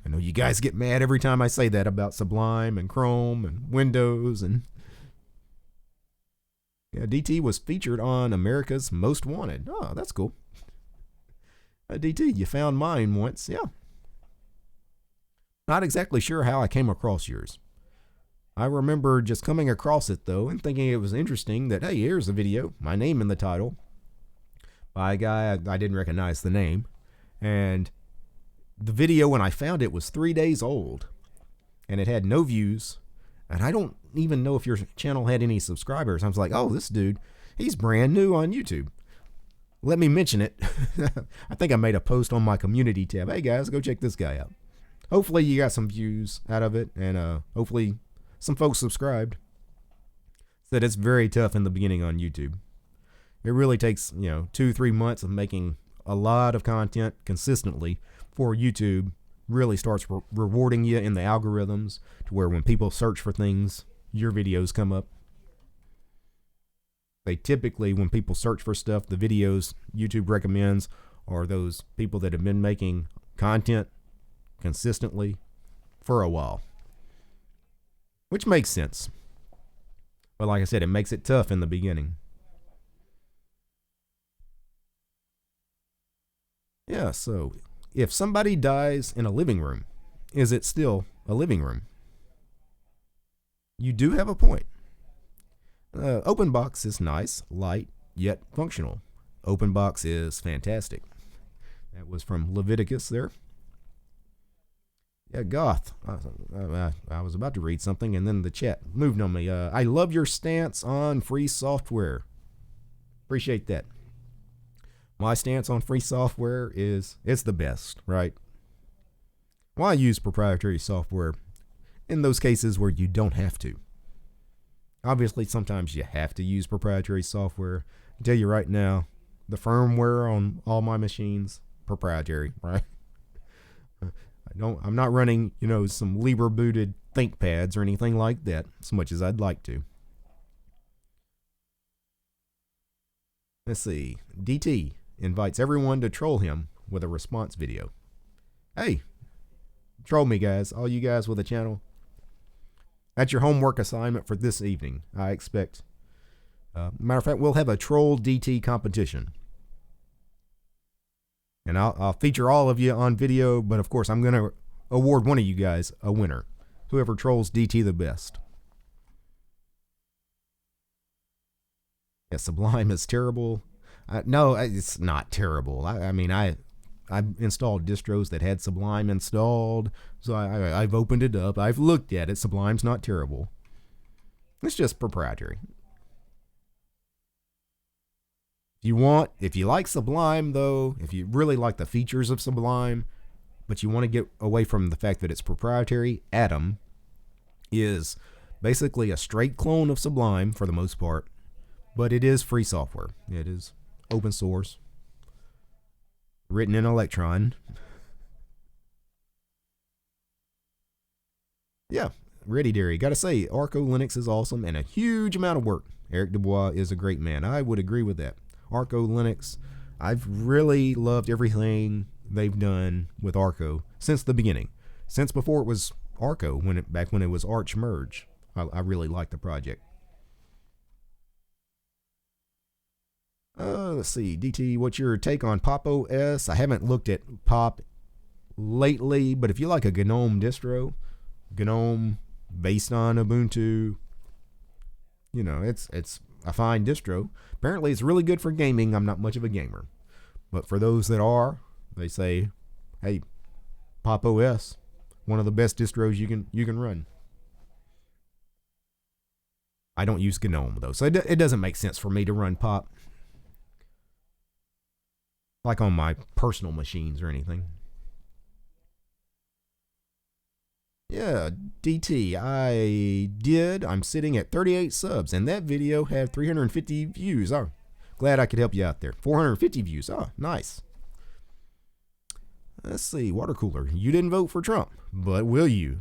I know you guys get mad every time I say that about Sublime and Chrome and Windows and... Yeah, DT was featured on America's Most Wanted. Oh, that's cool. DT, you found mine once. Yeah. Not exactly sure how I came across yours. I remember just coming across it though and thinking it was interesting that, hey, here's a video, my name in the title, by a guy I didn't recognize the name. And the video, when I found it, was 3 days old and it had no views. And I don't even know if your channel had any subscribers. I was like, oh, this dude, he's brand new on YouTube. Let me mention it. I think I made a post on my community tab. Hey guys, go check this guy out. Hopefully you got some views out of it, and hopefully some folks subscribed. Said it's very tough in the beginning on YouTube. It really takes, 2-3 months of making a lot of content consistently before YouTube really starts rewarding you in the algorithms to where when people search for things, your videos come up. They typically, when people search for stuff, the videos YouTube recommends are those people that have been making content consistently for a while, which makes sense. But like I said, it makes it tough in the beginning. Yeah, so if somebody dies in a living room, is it still a living room? You do have a point. OpenBox is nice, light, yet functional. OpenBox is fantastic. That was from Leviticus there. Yeah, Goth. I was about to read something and then the chat moved on me. I love your stance on free software. Appreciate that. My stance on free software is it's the best, right? Why use proprietary software in those cases where you don't have to? Obviously, sometimes you have to use proprietary software. I can tell you right now, the firmware on all my machines, proprietary, right? I'm not running, some Libre booted ThinkPads or anything like that, as much as I'd like to. Let's see. DT invites everyone to troll him with a response video. Hey, troll me, guys. All you guys with a channel. That's your homework assignment for this evening, I expect. Matter of fact, we'll have a troll DT competition. And I'll feature all of you on video, but of course I'm going to award one of you guys a winner. Whoever trolls DT the best. Yeah, Sublime is terrible. No, it's not terrible. I mean, I've installed distros that had Sublime installed, so I've opened it up. I've looked at it. Sublime's not terrible. It's just proprietary. If you like Sublime, though, if you really like the features of Sublime, but you want to get away from the fact that it's proprietary, Atom is basically a straight clone of Sublime for the most part, but it is free software. It is open source, written in Electron. Yeah, Ready Dairy. Gotta say, Arco Linux is awesome and a huge amount of work. Eric Dubois is a great man. I would agree with that. Arco Linux, I've really loved everything they've done with Arco since the beginning. Since before it was Arco, back when it was Arch Merge. I really liked the project. Let's see, DT, what's your take on Pop OS? I haven't looked at Pop lately, but if you like a GNOME distro, GNOME based on Ubuntu, it's a fine distro. Apparently it's really good for gaming. I'm not much of a gamer, but for those that are, they say, hey, Pop OS, one of the best distros you can run. I don't use GNOME though, so it doesn't make sense for me to run Pop like on my personal machines or anything. Yeah, DT, I'm sitting at 38 subs, and that video had 350 views. Oh, glad I could help you out there. 450 views. Oh, nice. Let's see, water cooler. You didn't vote for Trump, but will you?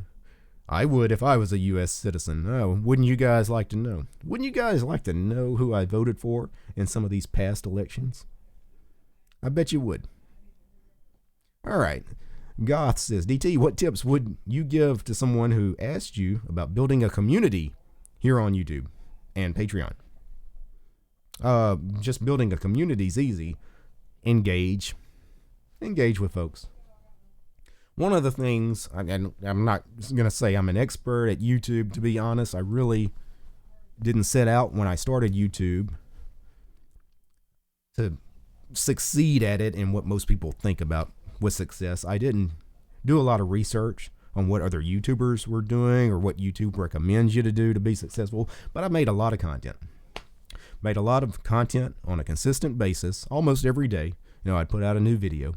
I would if I was a U.S. citizen. Oh, wouldn't you guys like to know? Wouldn't you guys like to know who I voted for in some of these past elections? I bet you would. All right. Goth says, DT, what tips would you give to someone who asked you about building a community here on YouTube and Patreon? Just building a community is easy. Engage with folks. One of the things, I'm not going to say I'm an expert at YouTube, to be honest. I really didn't set out when I started YouTube to succeed at it and what most people think about with success. I didn't do a lot of research on what other YouTubers were doing or what YouTube recommends you to do to be successful, but I made a lot of content. Made a lot of content on a consistent basis, almost every day. I'd put out a new video.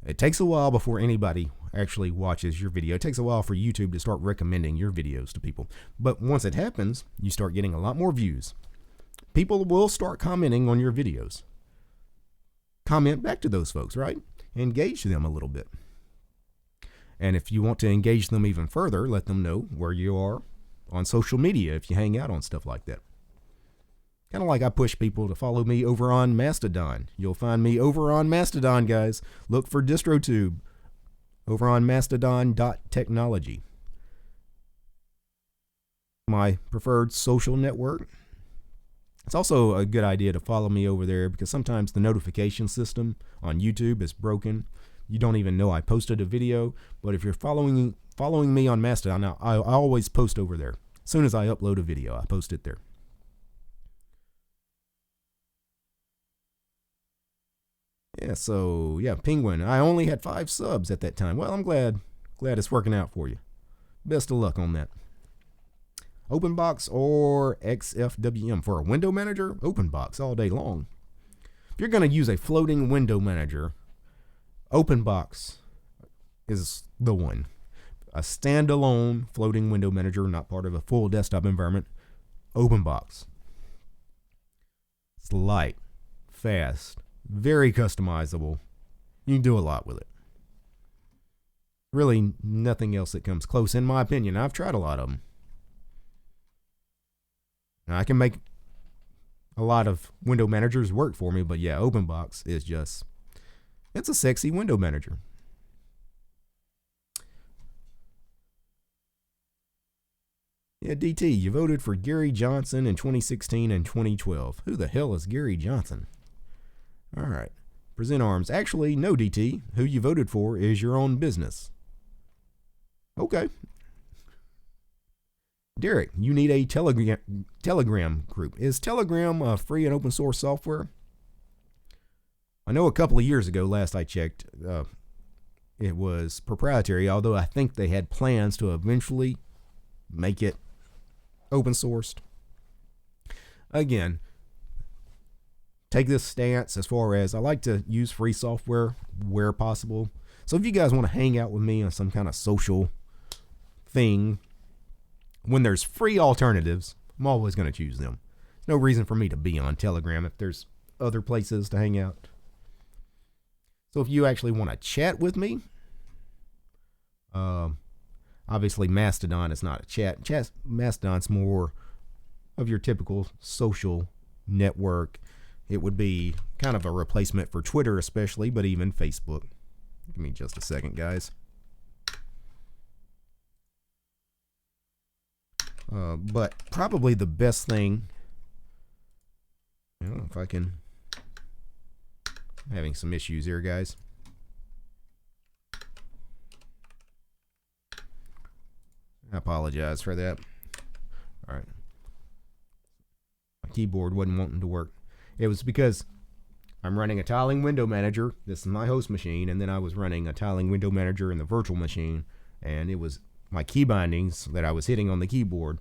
It takes a while before anybody actually watches your video. It takes a while for YouTube to start recommending your videos to people. But once it happens, you start getting a lot more views. People will start commenting on your videos. Comment back to those folks, right? Engage them a little bit. And if you want to engage them even further, let them know where you are on social media if you hang out on stuff like that. Kind of like I push people to follow me over on Mastodon. You'll find me over on Mastodon, guys. Look for DistroTube over on mastodon.technology. My preferred social network. It's also a good idea to follow me over there because sometimes the notification system on YouTube is broken. You don't even know I posted a video, but if you're following me on Mastodon, now I always post over there. As soon as I upload a video, I post it there. Yeah, so yeah, Penguin. I only had 5 subs at that time. Well, I'm glad it's working out for you. Best of luck on that. OpenBox or XFWM for a window manager? OpenBox all day long. If you're going to use a floating window manager, OpenBox is the one. A standalone floating window manager, not part of a full desktop environment. OpenBox. It's light, fast, very customizable. You can do a lot with it. Really nothing else that comes close, in my opinion. I've tried a lot of them. Now, I can make a lot of window managers work for me, but yeah, OpenBox is just, it's a sexy window manager. Yeah, DT, you voted for Gary Johnson in 2016 and 2012. Who the hell is Gary Johnson? All right. Present arms. Actually, no, DT. Who you voted for is your own business. Okay. Derek, you need a Telegram group. Is Telegram a free and open source software? I know a couple of years ago, last I checked, it was proprietary, although I think they had plans to eventually make it open sourced. Again, take this stance as far as I like to use free software where possible. So if you guys want to hang out with me on some kind of social thing, when there's free alternatives, I'm always going to choose them. There's no reason for me to be on Telegram if there's other places to hang out. So if you actually want to chat with me, obviously Mastodon is not a chat. Mastodon's more of your typical social network. It would be kind of a replacement for Twitter especially, but even Facebook. Give me just a second, guys. But probably the best thing, I don't know if I can, I'm having some issues here, guys. I apologize for that. All right. My keyboard wasn't wanting to work. It was because I'm running a tiling window manager. This is my host machine, and then I was running a tiling window manager in the virtual machine, and it was my key bindings that I was hitting on the keyboard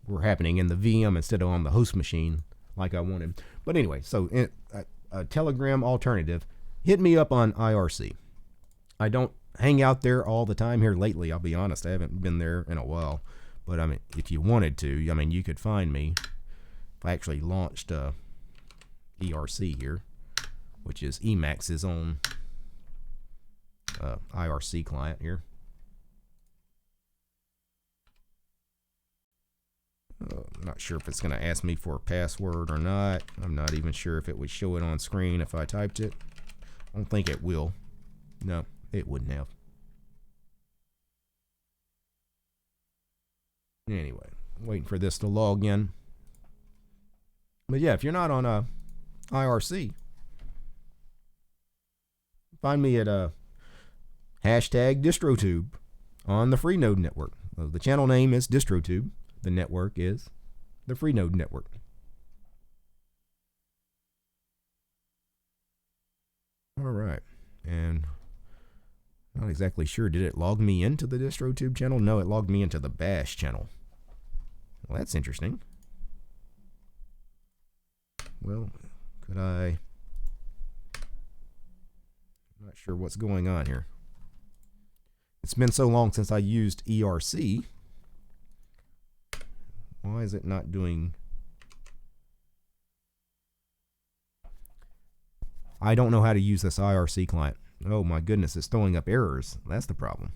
were happening in the VM instead of on the host machine like I wanted. But anyway, so a Telegram alternative, hit me up on IRC. I don't hang out there all the time here lately. I'll be honest, I haven't been there in a while. But I mean, if you wanted to, I mean, you could find me. If I actually launched ERC here, which is Emacs's own IRC client here. I'm not sure if it's going to ask me for a password or not. I'm not even sure if it would show it on screen if I typed it. I don't think it will. No, it wouldn't have. Anyway, waiting for this to log in. But yeah, if you're not on IRC, find me at hashtag DistroTube on the Freenode network. The channel name is DistroTube. The network is the Freenode network. All right, and not exactly sure. Did it log me into the DistroTube channel? No, it logged me into the Bash channel. Well, that's interesting. Well, could I? I'm not sure what's going on here. It's been so long since I used ERC. Why is it not doing? I don't know how to use this IRC client. Oh my goodness, it's throwing up errors. That's the problem.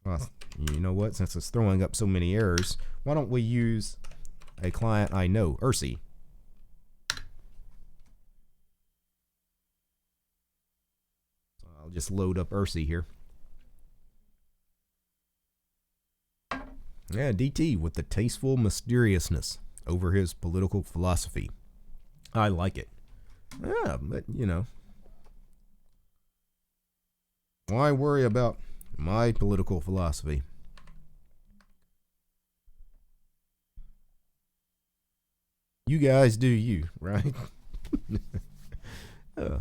Well, you know what? Since it's throwing up so many errors, why don't we use a client I know, ERC. So I'll just load up ERC here. Yeah, DT with the tasteful mysteriousness over his political philosophy. I like it. Yeah, but you know, why worry about my political philosophy? You guys do you, right? All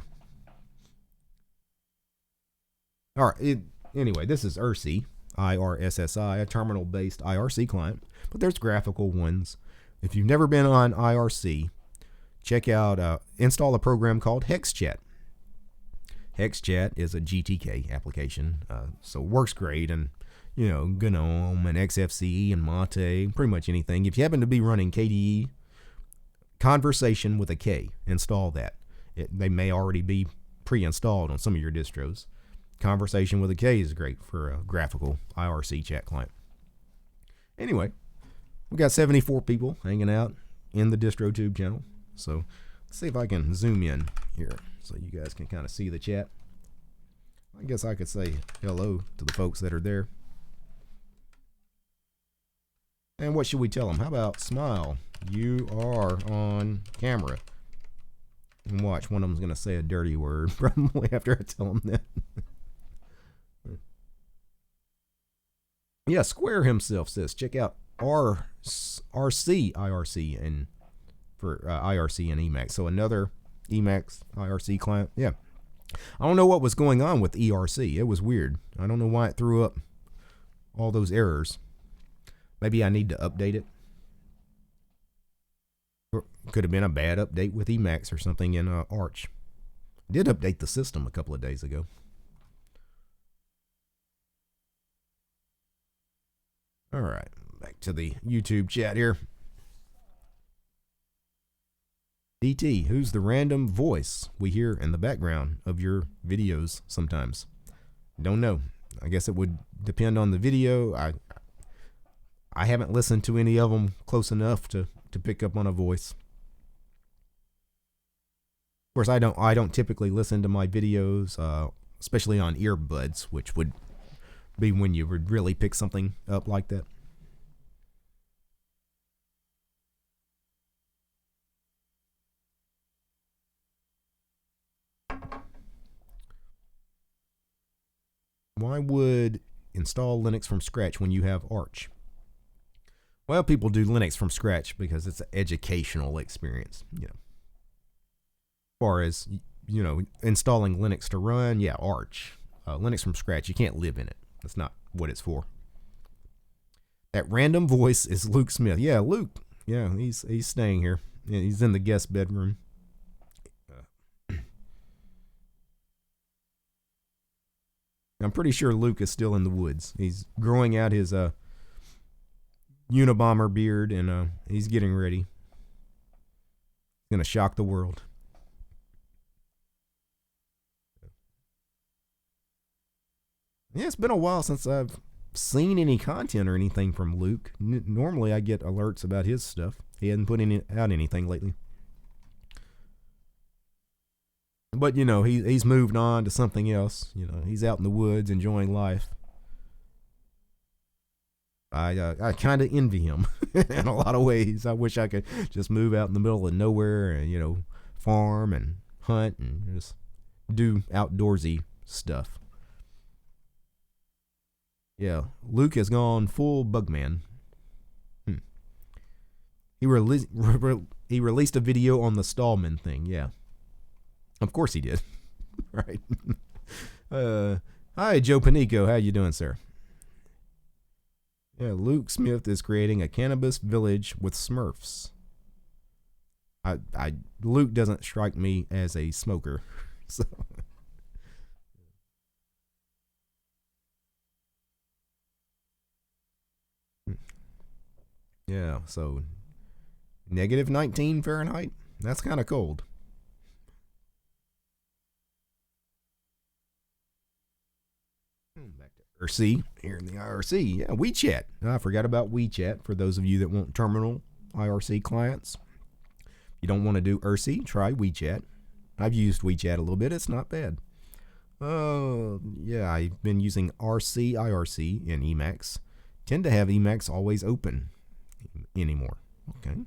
right. Anyway, this is IRSSI, IRSSI, a terminal-based IRC client, but there's graphical ones. If you've never been on IRC, check out, install a program called HexChat. HexChat is a GTK application, so it works great, and you know, GNOME and XFCE and Mate, pretty much anything. If you happen to be running KDE, Conversation with a K, install that. They may already be pre-installed on some of your distros. Conversation with a K is great for a graphical IRC chat client. Anyway, we got 74 people hanging out in the DistroTube channel. So let's see if I can zoom in here so you guys can kind of see the chat. I guess I could say hello to the folks that are there. And what should we tell them? How about smile? You are on camera. And watch, one of them's going to say a dirty word probably after I tell them that. Yeah, Square himself says, check out IRC and for IRC and Emacs. So another Emacs IRC client. Yeah. I don't know what was going on with ERC. It was weird. I don't know why it threw up all those errors. Maybe I need to update it. Or could have been a bad update with Emacs or something in Arch. I did update the system a couple of days ago. All right, back to the YouTube chat here. DT, who's the random voice we hear in the background of your videos sometimes? Don't know. I guess it would depend on the video. I haven't listened to any of them close enough to pick up on a voice. Of course, I don't typically listen to my videos, especially on earbuds, which would be when you would really pick something up like that. Why would install Linux from scratch when you have Arch? Well, people do Linux from scratch because it's an educational experience, you know. As far as, you know, installing Linux to run, yeah, Arch. Linux from scratch, you can't live in it. That's not what it's for. That random voice is Luke Smith. Yeah, Luke. Yeah, he's staying here. Yeah, he's in the guest bedroom. I'm pretty sure Luke is still in the woods. He's growing out his Unabomber beard, and he's getting ready. He's gonna shock the world. Yeah, it's been a while since I've seen any content or anything from Luke. Normally I get alerts about his stuff. He hasn't put out anything lately. But, you know, he's moved on to something else. You know, he's out in the woods enjoying life. I kind of envy him in a lot of ways. I wish I could just move out in the middle of nowhere and, you know, farm and hunt and just do outdoorsy stuff. Yeah, Luke has gone full bugman. He released a video on the Stallman thing. Yeah, of course he did. Right. Hi, Joe Panico. How you doing, sir? Yeah, Luke Smith is creating a cannabis village with Smurfs. Luke doesn't strike me as a smoker, so. Yeah, so -19 Fahrenheit. That's kind of cold. Back to IRC here in the IRC. Yeah, WeChat. I forgot about WeChat for those of you that want terminal IRC clients. If you don't want to do IRC, try WeChat. I've used WeChat a little bit. It's not bad. Yeah, I've been using RC IRC in Emacs. Tend to have Emacs always open anymore. Okay.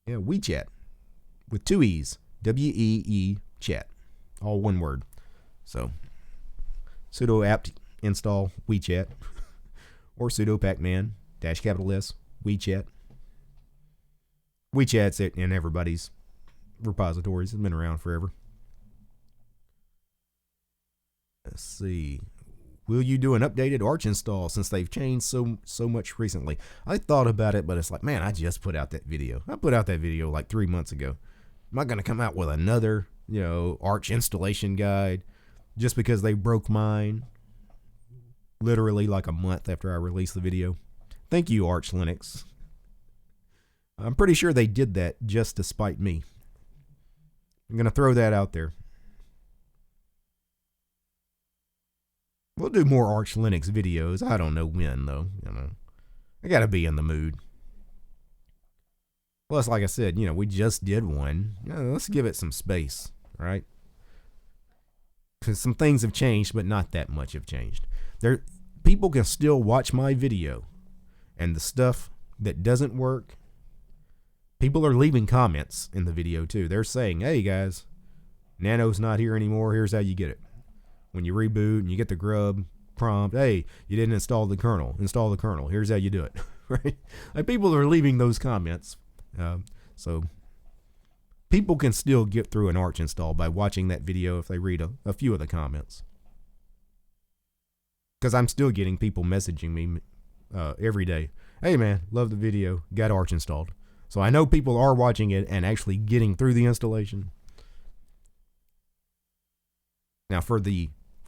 Yeah, WeChat with 2 E's. WEE chat. All one word. So, sudo apt install WeChat or sudo pacman -S WeChat. WeChat's in everybody's repositories. It's been around forever. Let's see. Will you do an updated Arch install since they've changed so much recently? I thought about it, but it's like, man, I just put out that video. I put out that video like 3 months ago. Am I going to come out with another, Arch installation guide just because they broke mine literally like a month after I released the video? Thank you, Arch Linux. I'm pretty sure they did that just to spite me. I'm going to throw that out there. We'll do more Arch Linux videos. I don't know when, though. I got to be in the mood. Plus, like I said, we just did one. Let's give it some space, right? Because some things have changed, but not that much have changed. People can still watch my video, and the stuff that doesn't work, people are leaving comments in the video too. They're saying, hey guys, Nano's not here anymore. Here's how you get it. When you reboot and you get the grub prompt, hey, you didn't install the kernel. Install the kernel. Here's how you do it. Right? Like, people are leaving those comments. So people can still get through an Arch install by watching that video if they read a few of the comments. Because I'm still getting people messaging me every day. Hey man, love the video. Got Arch installed. So I know people are watching it and actually getting through the installation. Now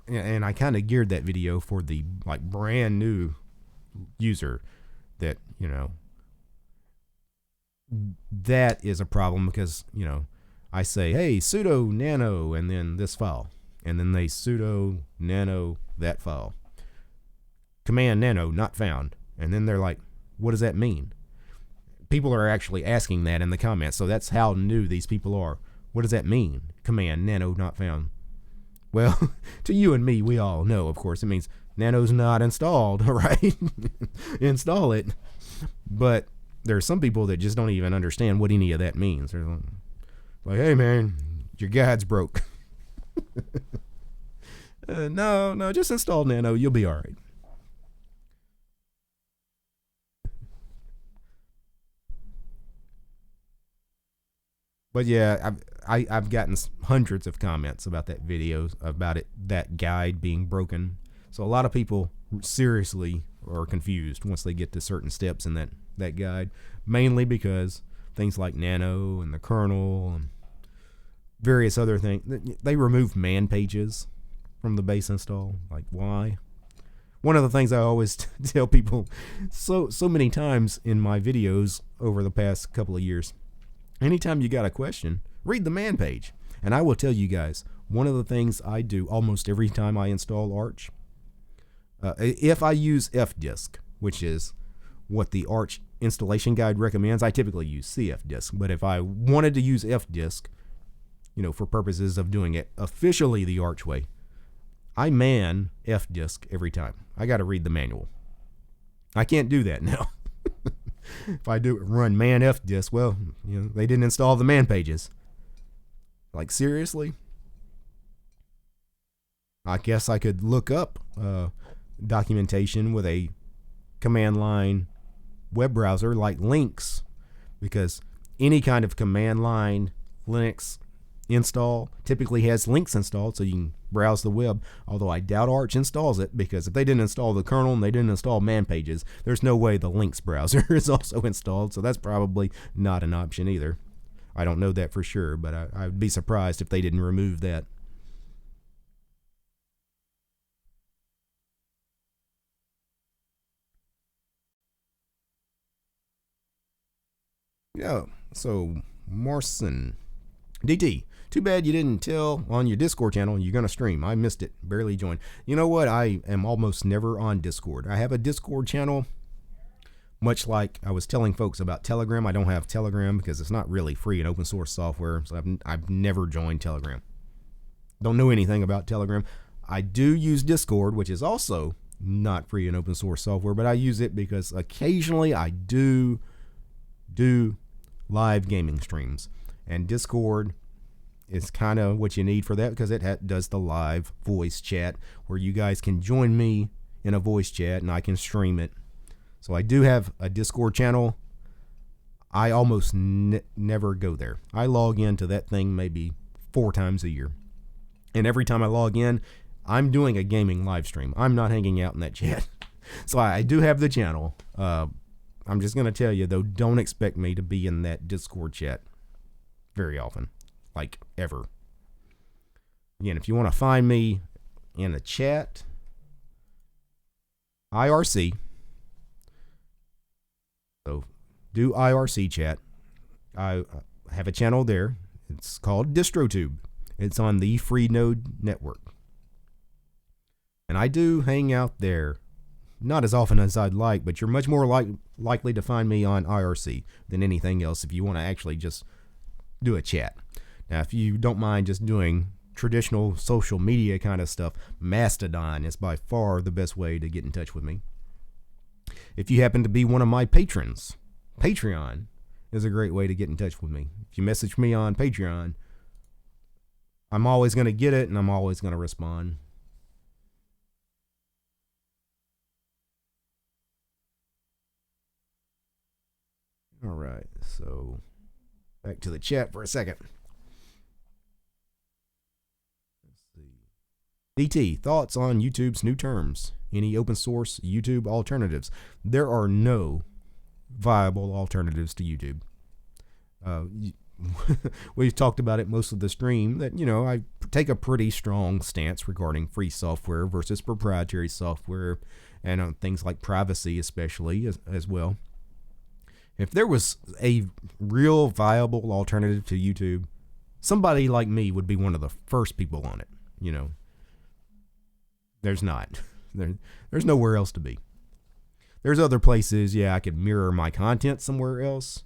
and I kind of geared that video for the brand new user that, that is a problem because, I say, hey, sudo nano and then this file. And then they sudo nano that file. Command nano not found. And then they're like, what does that mean? People are actually asking that in the comments. So that's how new these people are. What does that mean? Command nano not found. Well, to you and me, we all know, of course, it means nano's not installed, right? Install it. But there are some people that just don't even understand what any of that means. They're like, hey man, your guide's broke. No, just install nano. You'll be all right. But yeah, I've gotten hundreds of comments about that video, about that guide being broken. So a lot of people seriously are confused once they get to certain steps in that guide, mainly because things like nano and the kernel and various other things, they remove man pages from the base install. Like, why? One of the things I always tell people so many times in my videos over the past couple of years, anytime you got a question, read the man page. And I will tell you guys, one of the things I do almost every time I install Arch, if I use fdisk, which is what the Arch installation guide recommends, I typically use cfdisk. But if I wanted to use fdisk, for purposes of doing it officially the Arch way, I man fdisk every time. I got to read the manual. I can't do that now. If I do run man fdisk, well, they didn't install the man pages. Like, seriously? I guess I could look up documentation with a command line web browser like Lynx, because any kind of command line Linux install typically has Lynx installed, so you can browse the web. Although I doubt Arch installs it, because if they didn't install the kernel and they didn't install man pages, there's no way the Lynx browser is also installed, so that's probably not an option either. I don't know that for sure, but I would be surprised if they didn't remove that. Yeah, so Marson. DT, too bad you didn't tell on your Discord channel you're going to stream. I missed it. Barely joined. You know what? I am almost never on Discord. I have a Discord channel, much like I was telling folks about Telegram. I don't have Telegram because it's not really free and open source software, so I've never joined Telegram. Don't know anything about Telegram. I do use Discord, which is also not free and open source software, but I use it because occasionally I do live gaming streams, and Discord is kind of what you need for that, because it does the live voice chat where you guys can join me in a voice chat and I can stream it. So I do have a Discord channel. I almost never go there. I log into that thing maybe 4 times a year, and every time I log in, I'm doing a gaming live stream. I'm not hanging out in that chat. So I do have the channel. I'm just going to tell you, though, don't expect me to be in that Discord chat very often, like ever. Again, if you want to find me in a chat, IRC. So do IRC chat. I have a channel there. It's called DistroTube. It's on the freenode network. And I do hang out there. Not as often as I'd like, but you're much more likely to find me on IRC than anything else if you want to actually just do a chat. Now, if you don't mind just doing traditional social media kind of stuff, Mastodon is by far the best way to get in touch with me. If you happen to be one of my patrons, Patreon is a great way to get in touch with me. If you message me on Patreon, I'm always going to get it and I'm always going to respond. All right, so back to the chat for a second. Let's see. DT, thoughts on YouTube's new terms? Any open source YouTube alternatives? There are no viable alternatives to YouTube. We've talked about it most of the stream that, I take a pretty strong stance regarding free software versus proprietary software, and on things like privacy especially as well. If there was a real viable alternative to YouTube, somebody like me would be one of the first people on it. There's not. There's nowhere else to be. There's other places, I could mirror my content somewhere else,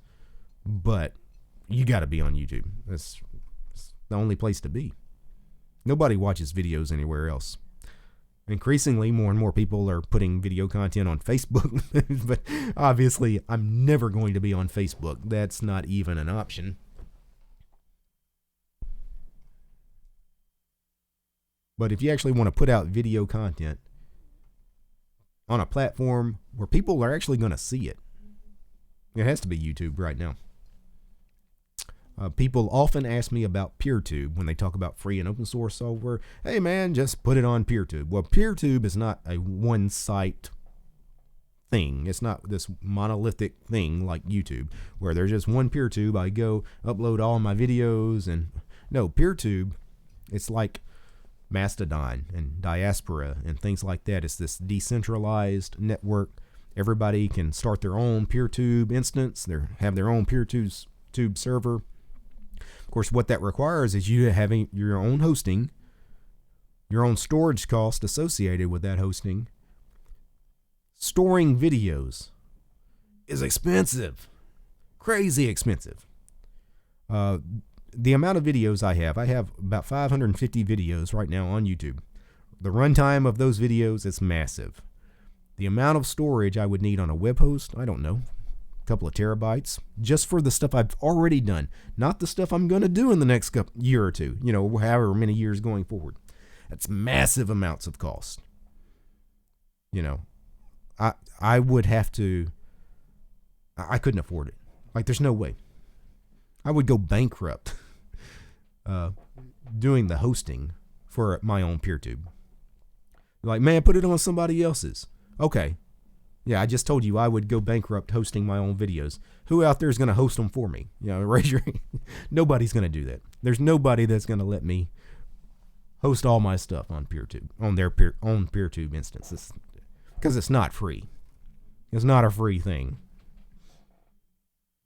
but you got to be on YouTube. That's the only place to be. Nobody watches videos anywhere else. Increasingly, more and more people are putting video content on Facebook, but obviously, I'm never going to be on Facebook. That's not even an option. But if you actually want to put out video content on a platform where people are actually going to see it, it has to be YouTube right now. People often ask me about PeerTube when they talk about free and open source software. Hey man, just put it on PeerTube. Well, PeerTube is not a one site thing. It's not this monolithic thing like YouTube where there's just one PeerTube. I go upload all my videos, and no, PeerTube, it's like Mastodon and Diaspora and things like that. It's this decentralized network. Everybody can start their own PeerTube instance. They have their own PeerTube server. Of course, what that requires is you having your own hosting, your own storage cost associated with that hosting. Storing videos is expensive, crazy expensive. The amount of videos I have about 550 videos right now on YouTube. The runtime of those videos is massive. The amount of storage I would need on a web host, I don't know. Couple of terabytes just for the stuff I've already done, not the stuff I'm going to do in the next year or two, however many years going forward. That's massive amounts of cost. You know, I would have to, I couldn't afford it. Like, there's no way. I would go bankrupt doing the hosting for my own PeerTube. Like, man, put it on somebody else's. Okay. Yeah, I just told you I would go bankrupt hosting my own videos. Who out there is going to host them for me? You know, raise your hand. Nobody's going to do that. There's nobody that's going to let me host all my stuff on PeerTube, on their own PeerTube instances, because it's not free. It's not a free thing.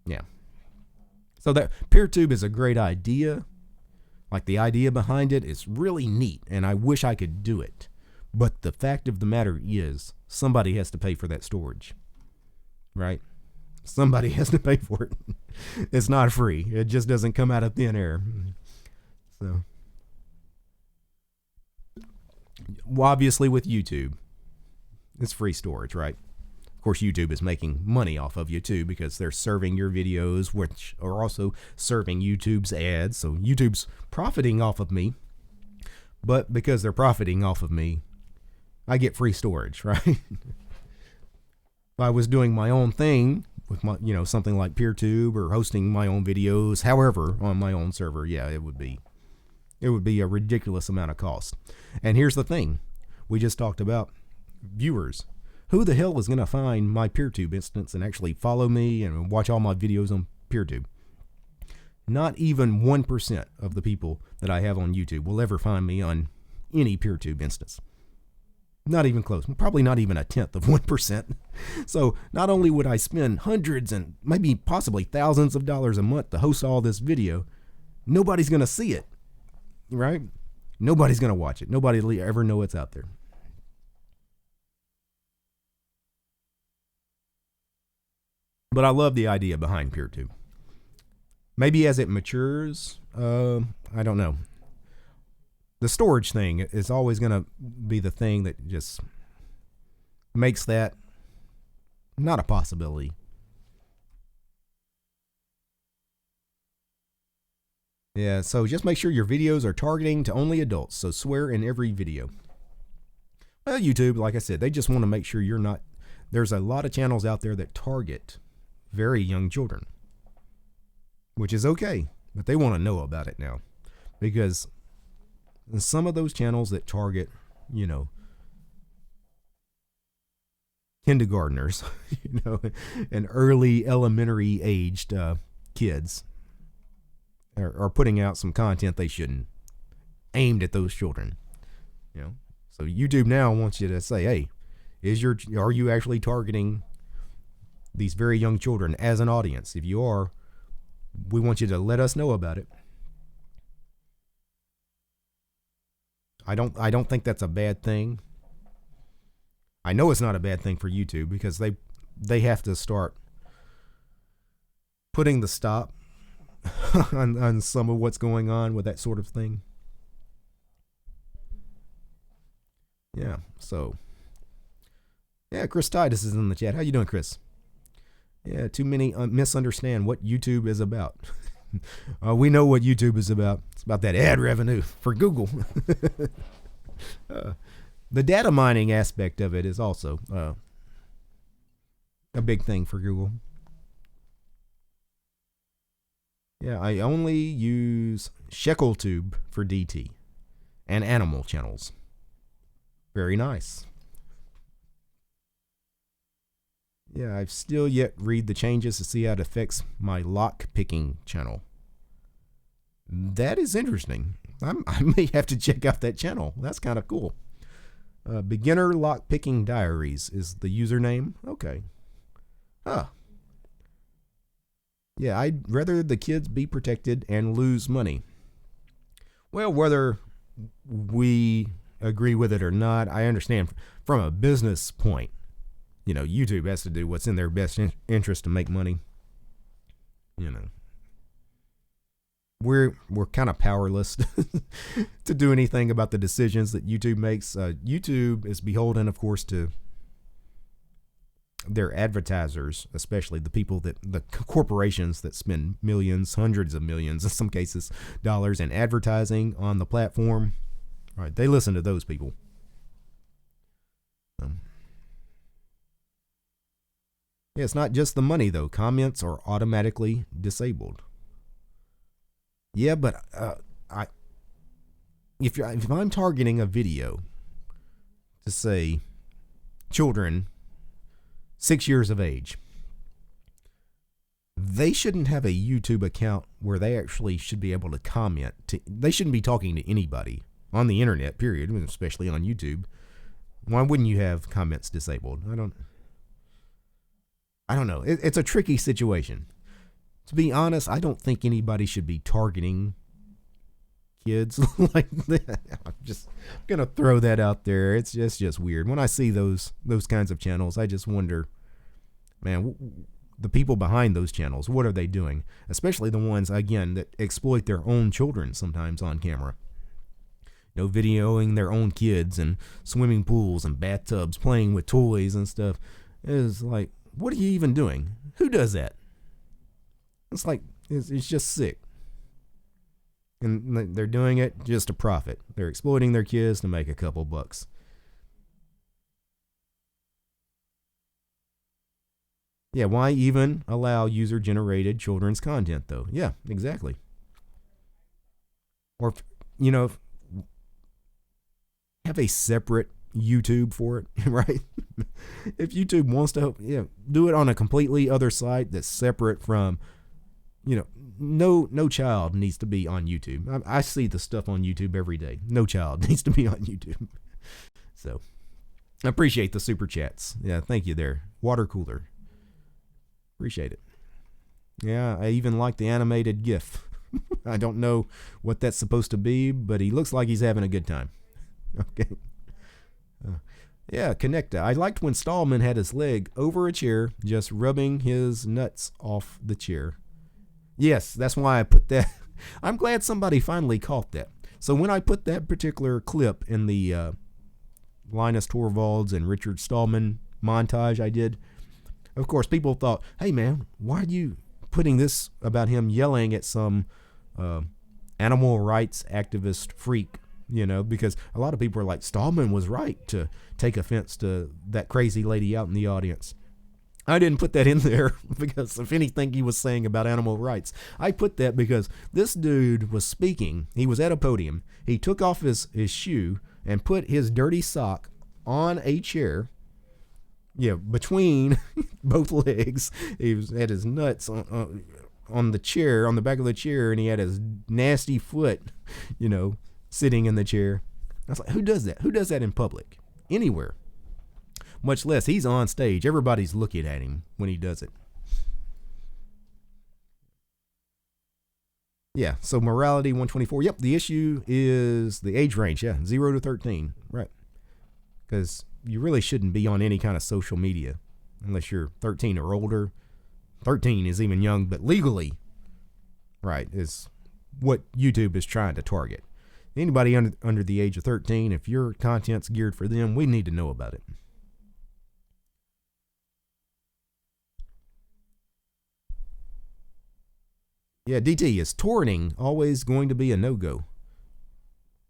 Yeah. So that PeerTube is a great idea. Like, the idea behind it is really neat, and I wish I could do it. But the fact of the matter is, somebody has to pay for that storage, right? Somebody has to pay for it. It's not free. It just doesn't come out of thin air. So, well, obviously with YouTube, it's free storage, right? Of course, YouTube is making money off of you too, because they're serving your videos, which are also serving YouTube's ads. So YouTube's profiting off of me. But because they're profiting off of me, I get free storage, right? If I was doing my own thing with my, you know, something like PeerTube or hosting my own videos, however, on my own server, yeah, it would be a ridiculous amount of cost. And here's the thing. We just talked about viewers. Who the hell is going to find my PeerTube instance and actually follow me and watch all my videos on PeerTube? Not even 1% of the people that I have on YouTube will ever find me on any PeerTube instance. Not even close. Probably not even a tenth of 1%. So not only would I spend hundreds and maybe possibly thousands of dollars a month to host all this video, nobody's going to see it, right? Nobody's going to watch it. Nobody will ever know it's out there. But I love the idea behind PeerTube. Maybe as it matures, I don't know. The storage thing is always going to be the thing that just makes that not a possibility. Yeah, so just make sure your videos are targeting to only adults. So swear in every video. Well, YouTube, like I said, they just want to make sure you're not. There's a lot of channels out there that target very young children, which is okay, but they want to know about it now, because some of those channels that target, you know, kindergartners, you know, and early elementary aged kids are putting out some content they shouldn't, aimed at those children, you know. So YouTube now wants you to say, hey, are you actually targeting these very young children as an audience? If you are, we want you to let us know about it. I don't think that's a bad thing. I know it's not a bad thing for YouTube, because they have to start putting the stop on some of what's going on with that sort of thing. Yeah, so yeah, Chris Titus is in the chat. How you doing, Chris? Yeah, too many misunderstand what YouTube is about. We know what YouTube is about. It's about that ad revenue for Google. The data mining aspect of it is also a big thing for Google. Yeah, I only use StumpWM for DT and animal channels. Very nice. Yeah, I've still yet read the changes to see how it affects my lock picking channel. That is interesting. I may have to check out that channel. That's kind of cool. Beginner lock picking diaries is the username. Okay. Huh. Yeah, I'd rather the kids be protected and lose money. Well, whether we agree with it or not, I understand from a business point. You know, YouTube has to do what's in their best interest to make money. You know, we're kind of powerless to do anything about the decisions that YouTube makes. YouTube is beholden, of course, to their advertisers, especially the people the corporations that spend millions, hundreds of millions, in some cases, dollars in advertising on the platform. Right? They listen to those people. Yeah, it's not just the money though. Comments are automatically disabled. Yeah, but if I'm targeting a video to say children 6 years of age, they shouldn't have a YouTube account where they actually should be able to comment. They shouldn't be talking to anybody on the internet, period, especially on YouTube. Why wouldn't you have comments disabled? I don't know. It's a tricky situation. To be honest, I don't think anybody should be targeting kids like that. I'm just gonna throw that out there. It's just weird. When I see those kinds of channels, I just wonder, man, the people behind those channels, what are they doing? Especially the ones, again, that exploit their own children sometimes on camera. You know, videoing their own kids in swimming pools and bathtubs, playing with toys and stuff. It's like, what are you even doing? Who does that? It's like, it's just sick. And they're doing it just to profit. They're exploiting their kids to make a couple bucks. Yeah, why even allow user-generated children's content, though? Yeah, exactly. Or, you know, have a separate YouTube for it, right? If YouTube wants to, do it on a completely other site that's separate from, no child needs to be on YouTube. I see the stuff on YouTube every day. No child needs to be on YouTube. So, I appreciate the super chats. Yeah, thank you there. Water cooler. Appreciate it. Yeah, I even like the animated GIF. I don't know what that's supposed to be, but he looks like he's having a good time. Okay. Yeah, Connecta. I liked when Stallman had his leg over a chair, just rubbing his nuts off the chair. Yes, that's why I put that. I'm glad somebody finally caught that. So when I put that particular clip in the Linus Torvalds and Richard Stallman montage I did, of course, people thought, hey, man, why are you putting this about him yelling at some animal rights activist freak? Because a lot of people are like, Stallman was right to take offense to that crazy lady out in the audience. I didn't put that in there because of anything he was saying about animal rights. I put that because this dude was speaking. He was at a podium. He took off his shoe and put his dirty sock on a chair. Yeah, between both legs. He had his nuts on the chair, on the back of the chair, and he had his nasty foot, sitting in the chair. I was like, who does that? Who does that in public? Anywhere. Much less he's on stage. Everybody's looking at him when he does it. Yeah, so morality 124. Yep, the issue is the age range. Yeah, 0 to 13. Right. Because you really shouldn't be on any kind of social media unless you're 13 or older. 13 is even young, but legally, right, is what YouTube is trying to target. Anybody under the age of 13, if your content's geared for them, we need to know about it. Yeah, DT, is torrenting always going to be a no-go?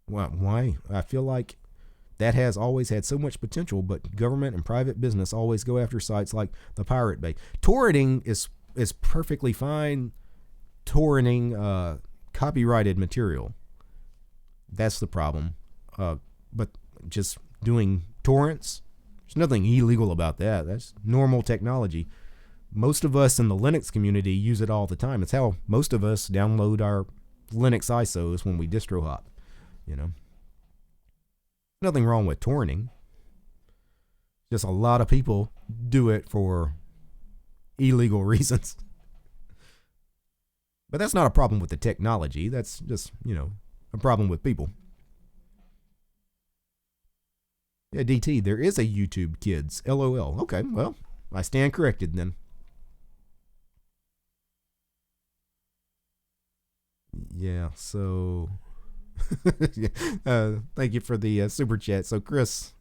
Why? I feel like that has always had so much potential, but government and private business always go after sites like the Pirate Bay. Torrenting is perfectly fine. Torrenting copyrighted material. That's the problem. But just doing torrents, there's nothing illegal about that. That's normal technology. Most of us in the Linux community use it all the time. It's how most of us download our Linux ISOs when we distro hop. Nothing wrong with torrenting. Just a lot of people do it for illegal reasons. But that's not a problem with the technology. That's just, a problem with people. Yeah, DT, there is a YouTube Kids. LOL. Okay, well, I stand corrected then. Yeah, so thank you for the super chat. So Chris,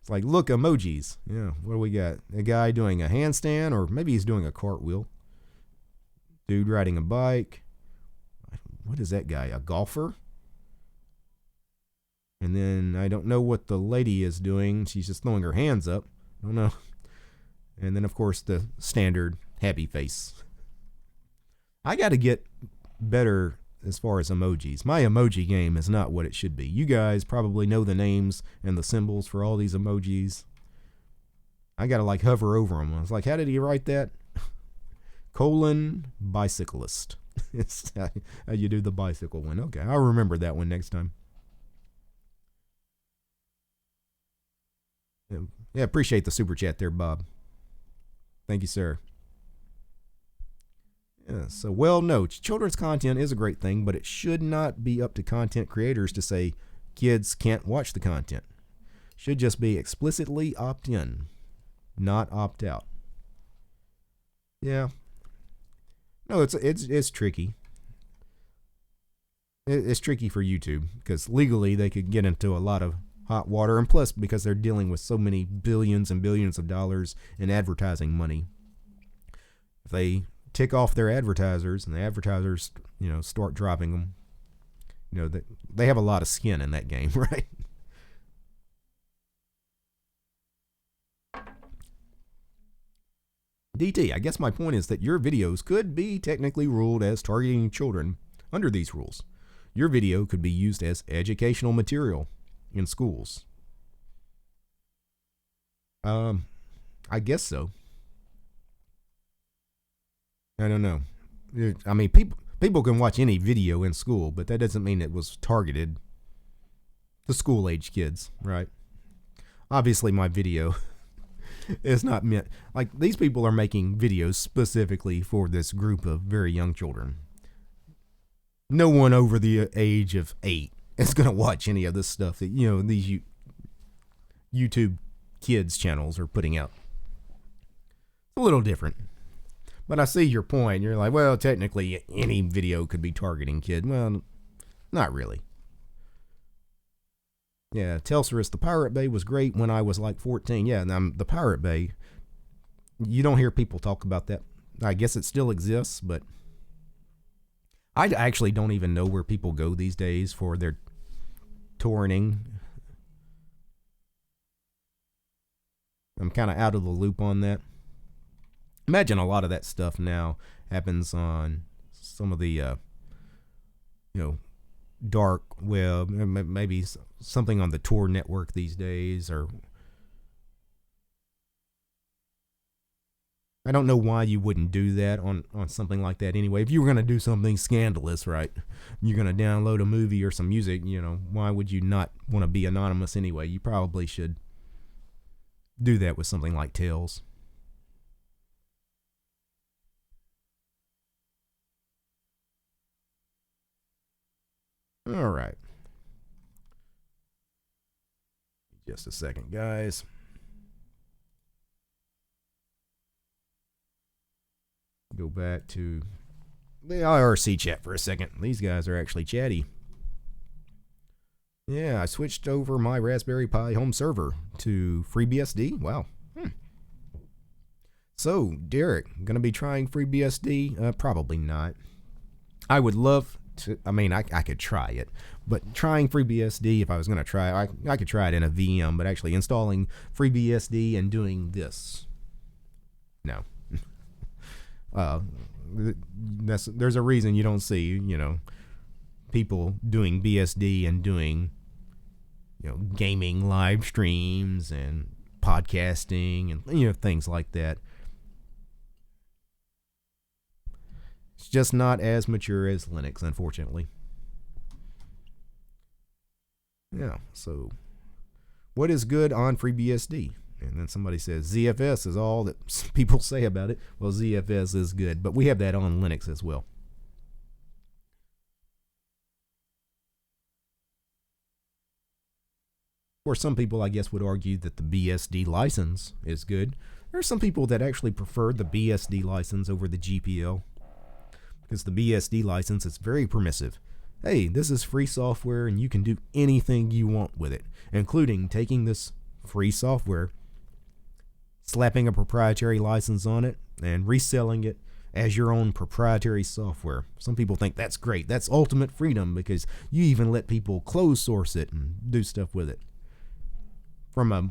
it's like, look, emojis. Yeah, what do we got? A guy doing a handstand, or maybe he's doing a cartwheel. Dude riding a bike. What is that guy? A golfer? And then I don't know what the lady is doing. She's just throwing her hands up. I don't know. And then, of course, the standard happy face. I got to get better as far as emojis. My emoji game is not what it should be. You guys probably know the names and the symbols for all these emojis. I got to like hover over them. I was like, how did he write that? Bicyclist. It's how you do the bicycle one. Okay, I'll remember that one next time. Yeah, appreciate the super chat there, Bob. Thank you, sir. Yeah, so, well, no, children's content is a great thing, but it should not be up to content creators to say kids can't watch the content. It should just be explicitly opt in, not opt out. Yeah. No, it's tricky. It's tricky for YouTube because legally they could get into a lot of hot water, and plus because they're dealing with so many billions and billions of dollars in advertising money. If they tick off their advertisers and the advertisers, start dropping them, they have a lot of skin in that game, right? DT, I guess my point is that your videos could be technically ruled as targeting children under these rules. Your video could be used as educational material in schools. I guess so. I don't know. I mean, people can watch any video in school, but that doesn't mean it was targeted to school-age kids, right? Obviously, my video is not meant... Like, these people are making videos specifically for this group of very young children. No one over the age of 8 is going to watch any of this stuff that, these YouTube kids channels are putting out. It's a little different. But I see your point. You're like, well, technically any video could be targeting kid. Well, not really. Yeah, Telcerus, the Pirate Bay was great when I was like 14. Yeah, and the Pirate Bay, you don't hear people talk about that. I guess it still exists, but I actually don't even know where people go these days for their torrenting. I'm kind of out of the loop on that. Imagine a lot of that stuff now happens on some of the, dark web, maybe something on the Tor network these days, or I don't know why you wouldn't do that on something like that anyway. If you were going to do something scandalous, right, you're going to download a movie or some music, why would you not want to be anonymous anyway? You probably should do that with something like Tails. All right. Just a second, guys. Go back to the IRC chat for a second. These guys are actually chatty. Yeah, I switched over my Raspberry Pi home server to FreeBSD. Wow. So, Derek, going to be trying FreeBSD? Probably not. I would love to, I could try it, but trying FreeBSD, if I was going to try, I could try it in a VM, but actually installing FreeBSD and doing this, no. There's a reason you don't see, people doing BSD and doing, gaming live streams and podcasting and, things like that. It's just not as mature as Linux, unfortunately. Yeah, so what is good on FreeBSD? And then somebody says ZFS is all that people say about it. Well, ZFS is good, but we have that on Linux as well. Or some people, I guess, would argue that the BSD license is good. There are some people that actually prefer the BSD license over the GPL. Because the BSD license is very permissive. Hey, this is free software and you can do anything you want with it, including taking this free software, slapping a proprietary license on it, and reselling it as your own proprietary software. Some people think that's great. That's ultimate freedom because you even let people close source it and do stuff with it. From a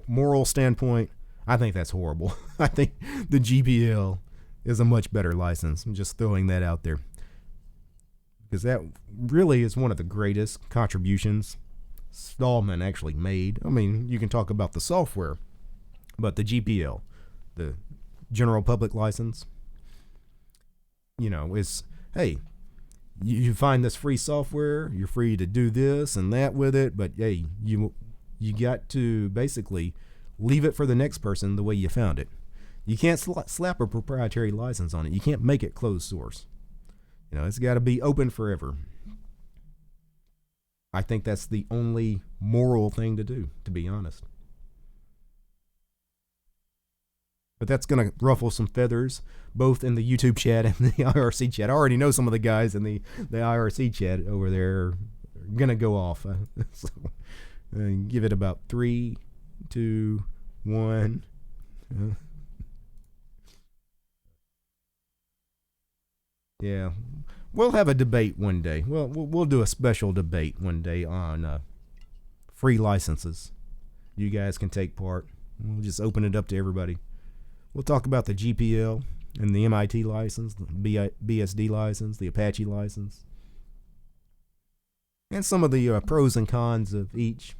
moral standpoint, I think that's horrible. I think the GPL is a much better license. I'm just throwing that out there. Because that really is one of the greatest contributions Stallman actually made. I mean, you can talk about the software, but the GPL, the general public license, is, hey, you find this free software, you're free to do this and that with it, but hey, you got to basically leave it for the next person the way you found it. You can't slap a proprietary license on it. You can't make it closed source. It's got to be open forever. I think that's the only moral thing to do, to be honest. But that's going to ruffle some feathers, both in the YouTube chat and the IRC chat. I already know some of the guys in the IRC chat over there are going to go off. So, give it about 3, 2, 1. Yeah, we'll have a debate one day. We'll do a special debate one day on free licenses. You guys can take part. We'll just open it up to everybody. We'll talk about the GPL and the MIT license, the BSD license, the Apache license, and some of the pros and cons of each.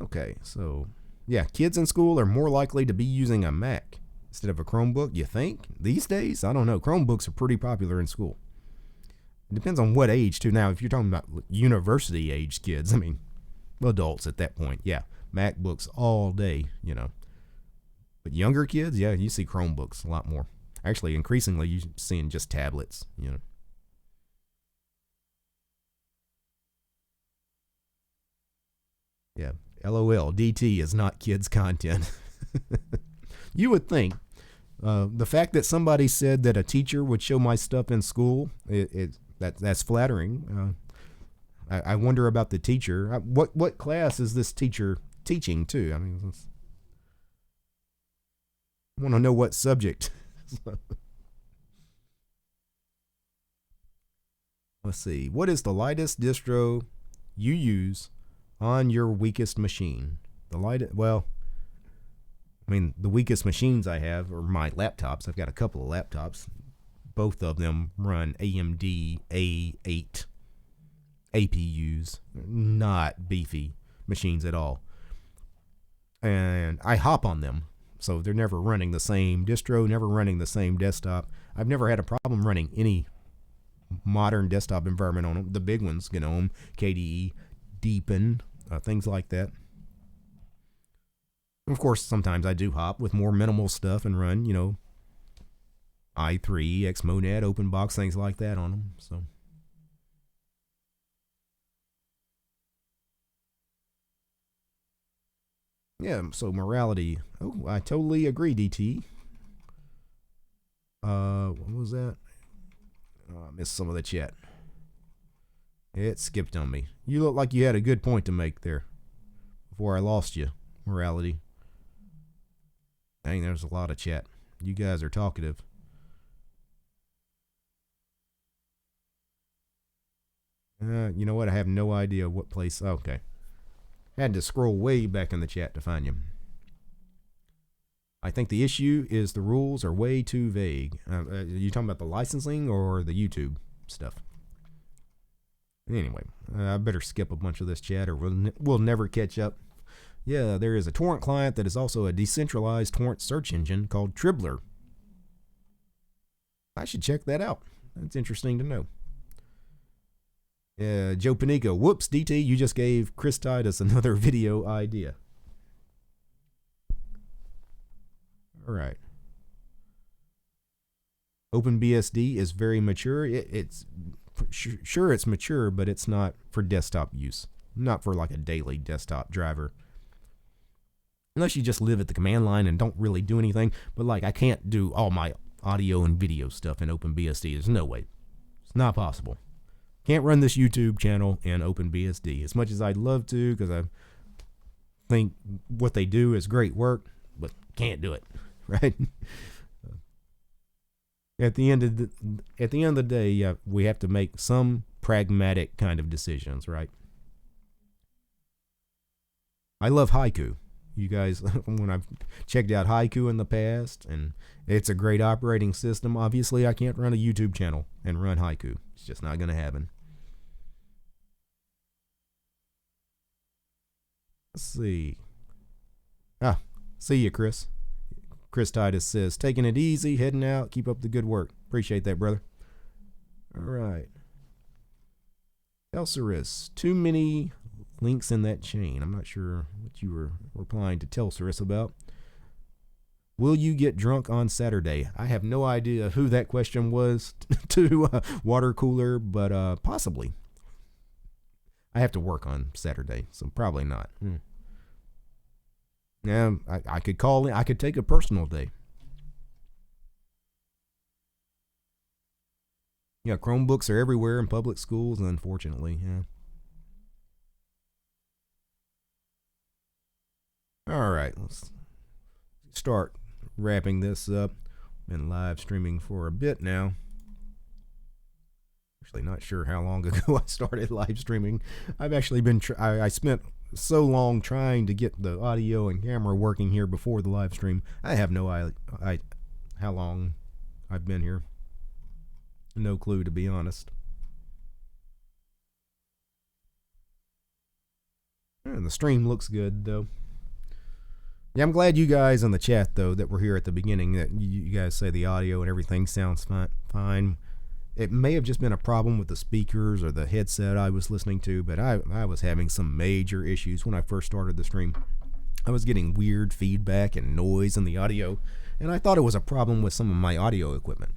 Okay, so yeah, kids in school are more likely to be using a Mac instead of a Chromebook, you think? These days? I don't know. Chromebooks are pretty popular in school. It depends on what age, too. Now, if you're talking about university-age kids, I mean, adults at that point, yeah, MacBooks all day, But younger kids, yeah, you see Chromebooks a lot more. Actually, increasingly, you're seeing just tablets, Yeah, LOL, DT is not kids' content. You would think the fact that somebody said that a teacher would show my stuff in school, that's flattering. I wonder about the teacher. What class is this teacher teaching to? I mean, I want to know what subject. Let's see. What is the lightest distro you use on your weakest machine? The weakest machines I have are my laptops. I've got a couple of laptops. Both of them run AMD A8 APUs. Not beefy machines at all. And I hop on them. So they're never running the same distro, never running the same desktop. I've never had a problem running any modern desktop environment on them. The big ones, GNOME, KDE, Deepin, things like that. Of course, sometimes I do hop with more minimal stuff and run, i3, Xmonad, OpenBox, things like that on them. So, yeah, so morality. Oh, I totally agree, DT. What was that? Oh, I missed some of the chat. It skipped on me. You look like you had a good point to make there before I lost you. Morality. Dang, there's a lot of chat. You guys are talkative. You know what? I have no idea what place. Okay. Had to scroll way back in the chat to find you. I think the issue is the rules are way too vague. Are you talking about the licensing or the YouTube stuff? Anyway, I better skip a bunch of this chat or we'll never catch up. Yeah, there is a torrent client that is also a decentralized torrent search engine called Tribbler. I should check that out. That's interesting to know. Joe Panico, whoops, DT, you just gave Chris Titus another video idea. All right. OpenBSD is very mature. It's sure it's mature, but it's not for desktop use. Not for like a daily desktop driver. Unless you just live at the command line and don't really do anything. But like I can't do all my audio and video stuff in OpenBSD. There's no way. It's not possible. Can't run this YouTube channel in OpenBSD. As much as I'd love to, because I think what they do is great work. but can't do it, right? At the end of the day, we have to make some pragmatic kind of decisions, right? I love Haiku. You guys, when I've checked out Haiku in the past, and it's a great operating system. Obviously, I can't run a YouTube channel and run Haiku. It's just not going to happen. Let's see. See you, Chris. Chris Titus says, taking it easy, heading out. Keep up the good work. Appreciate that, brother. All right. Telsaurus, too many links in that chain. I'm not sure what you were replying to Telsaurus about. Will you get drunk on Saturday? I have no idea who that question was to Water Cooler, but possibly. I have to work on Saturday, so probably not. Yeah, I could call in. I could take a personal day. Yeah, Chromebooks are everywhere in public schools, unfortunately. Yeah. All right, let's start wrapping this up. Been live streaming for a bit now. Actually, not sure how long ago I started live streaming. I've actually been. I spent so long trying to get the audio and camera working here before the live stream. I have no idea how long I've been here. No clue, to be honest. And the stream looks good, though. Yeah, I'm glad you guys in the chat, though, that were here at the beginning, that you guys say the audio and everything sounds fine. It may have just been a problem with the speakers or the headset I was listening to, but I was having some major issues when I first started the stream. I was getting weird feedback and noise in the audio, and I thought it was a problem with some of my audio equipment.